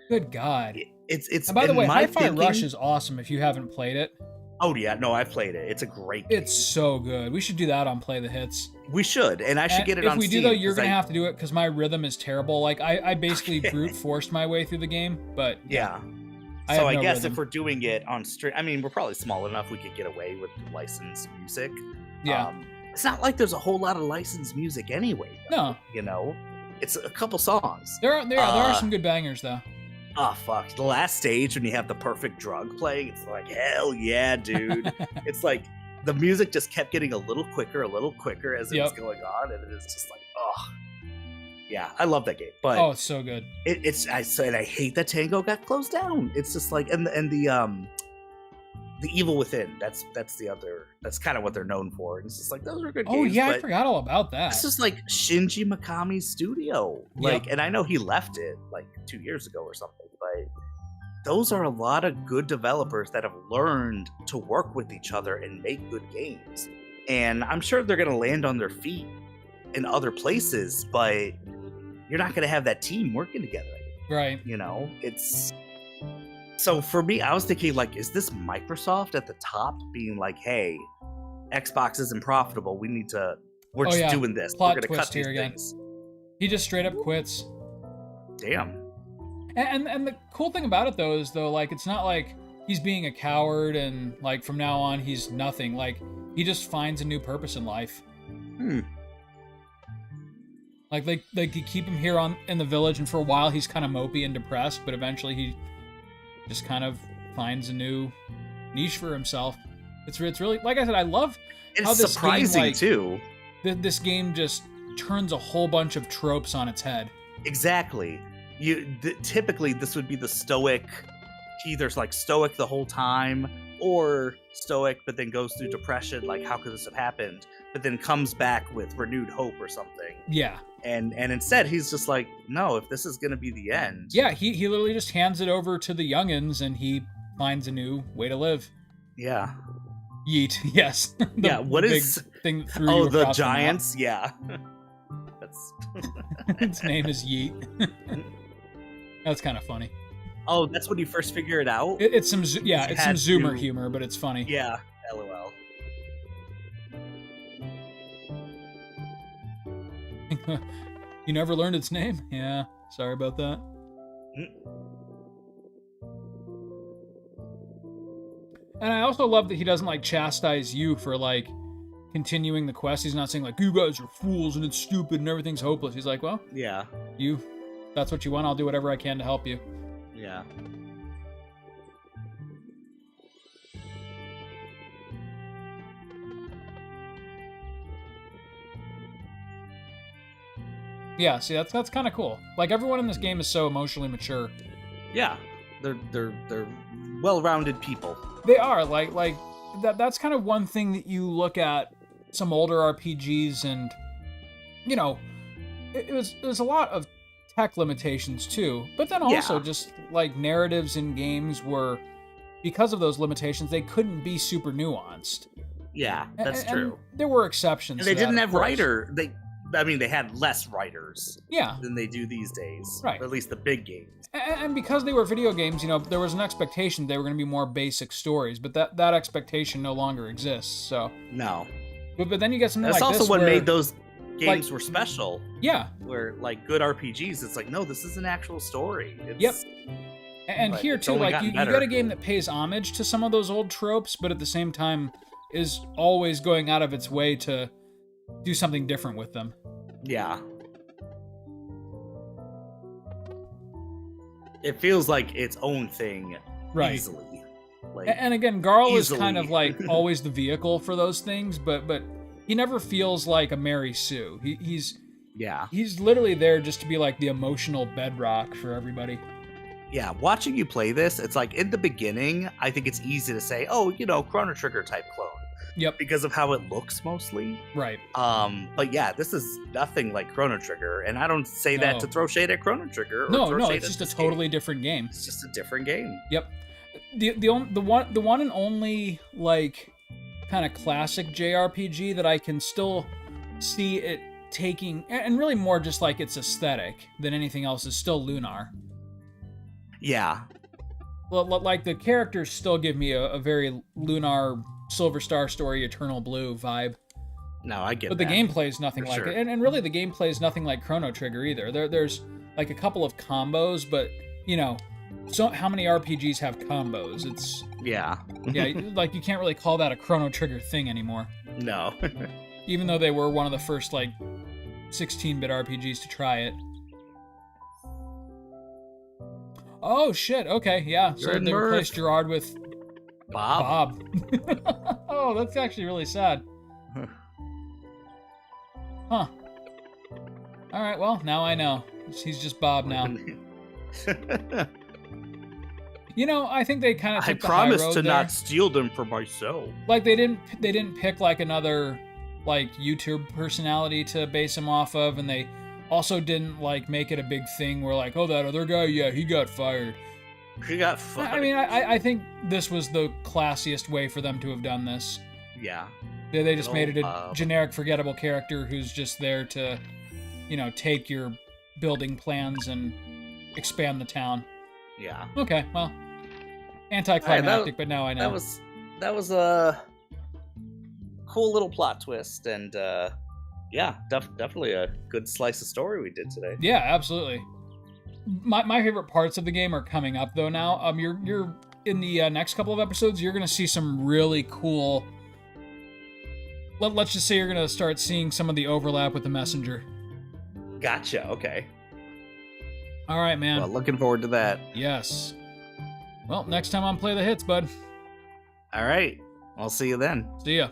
Good God. It's And by the in way, my Hi-Fi Rush thinking- is awesome if you haven't played it. Oh yeah, no, I've played it. It's a great game. It's so good. We should do that on Play the Hits. We should, and I should And get it if on we Steam. do though, you're 'cause gonna I- have to do it because my rhythm is terrible. Like I basically Okay. brute forced my way through the game, but Yeah. I So have I no guess rhythm. if we're doing it on stream, I mean, we're probably small enough we could get away with licensed music. yeah, It's not like there's a whole lot of licensed music anyway. Though, no, you know, it's a couple songs. there are Uh, some good bangers though. Oh fuck! The last stage when you have the perfect drug playing, it's like hell yeah, dude. It's like the music just kept getting a little quicker as it was Yep. going on, and it's just like, oh, yeah, I love that game. But Oh, it's so good. I hate that Tango got closed down. It's just like and the Evil Within. That's the other. That's kind of what they're known for. And it's just like those are good Oh games. yeah, I but forgot all about that. this is like Shinji Mikami's studio. Like, and I know he left it like 2 years ago or something, but those are a lot of good developers that have learned to work with each other and make good games. And I'm sure they're going to land on their feet in other places, but you're not going to have that team working together. Right. You know, it's so for me, I was thinking like, is this Microsoft at the top being like, hey, Xbox isn't profitable. We're Oh, just yeah. doing this. Plot We're going to cut twist these here again. things. He just straight up quits. Damn. And the cool thing about it though is like it's not like he's being a coward and like from now on he's nothing. Like he just finds a new purpose in life. Like they keep him here in the village, and for a while he's kind of mopey and depressed, but eventually he just kind of finds a new niche for himself. It's really, like I said, I love how It's this surprising game, like, too. This game just turns a whole bunch of tropes on its head. Exactly. Typically this would be the stoic. He either's like stoic the whole time, or stoic but then goes through depression. Like, how could this have happened? But then comes back with renewed hope or something. Yeah. And instead he's just like, no, if this is gonna be the end. Yeah, he literally just hands it over to the youngins and he finds a new way to live. Yeah. Yeet, yes. Yeah, what big is- thing that threw Oh, you the across map. giants. Yeah. That's. Its name is Yeet. That's kind of funny. Oh, that's when you first figure it out. It's some yeah, You it's some had Zoomer to- humor, but it's funny. Yeah. LOL. You never learned its name? Yeah, sorry about that. And I also love that he doesn't like chastise you for like continuing the quest. He's not saying like, you guys are fools and it's stupid and everything's hopeless. He's like, well, Yeah. that's what you want. I'll do whatever I can to help you. Yeah. Yeah, see, that's kind of cool. Like, everyone in this game is so emotionally mature. Yeah. They're well-rounded people. They are like that's kind of one thing that you look at some older RPGs, and you know, it was a lot of tech limitations too. But then also Yeah. just like narratives in games were, because of those limitations, they couldn't be super nuanced. Yeah, that's And true. there were exceptions. And they to that, didn't of have course. they had less writers Yeah. than they do these days. Right. Or at least the big games. And because they were video games, you know, there was an expectation they were going to be more basic stories, but that expectation no longer exists. So, No. but then you get something That's like also this what where, made those games like- were special. yeah. Where like good RPGs, it's like, no, this is an actual story. It's, Yep. And But here it's too, only like gotten you better. got a game that pays homage to some of those old tropes, but at the same time is always going out of its way to do something different with them. Yeah. It feels like its own thing Right. easily. Like, And again, Garl is easily. kind of like always the vehicle for those things, but he never feels like a Mary Sue. yeah. He's literally there just to be like the emotional bedrock for everybody. Yeah, watching you play this, it's like in the beginning, I think it's easy to say, oh, you know, Chrono Trigger type clone. Yep. Because of how it looks mostly. Right. But yeah, this is nothing like Chrono Trigger, and I don't say that No. to throw shade at Chrono Trigger. Or No, throw no, shade it's at just a this totally game. different game. It's just a different game. Yep. The one and only like kind of classic JRPG that I can still see it taking, and really more just like its aesthetic than anything else, is still Lunar. Yeah, Like the characters still give me a very Lunar, Silver Star Story, Eternal Blue vibe. no, I get But that. the gameplay is nothing For like sure. it, and really the gameplay is nothing like Chrono Trigger either. There's like a couple of combos, but you know, so how many RPGs have combos? It's Yeah. yeah, like you can't really call that a Chrono Trigger thing anymore. No. Even though they were one of the first like 16-bit RPGs to try it. Oh shit! Okay, yeah. So You're in they Mirth. replaced Gerard with Bob. Bob. Oh, that's actually really sad. Huh. All right. Well, now I know. He's just Bob now. You know, I think they kind of I took the high promised road to there. not steal them for myself. Like they didn't pick like another like YouTube personality to base him off of, and they also didn't like make it a big thing where like, oh, that other guy, yeah, he got fired. He got fucked. I mean, I think this was the classiest way for them to have done this. Yeah. They just Good made old it a Bob. generic, forgettable character who's just there to, you know, take your building plans and expand the town. Yeah. Okay, well, anticlimactic, but now I know. That was a cool little plot twist, and yeah, definitely a good slice of story we did today. Yeah, absolutely. My favorite parts of the game are coming up though now. You're in the next couple of episodes, you're gonna see some really cool. Let's just say you're gonna start seeing some of the overlap with the messenger. Gotcha. Okay. All right, man. Well, looking forward to that. Yes. Well, next time on Play the Hits, bud. All right. I'll see you then. See ya.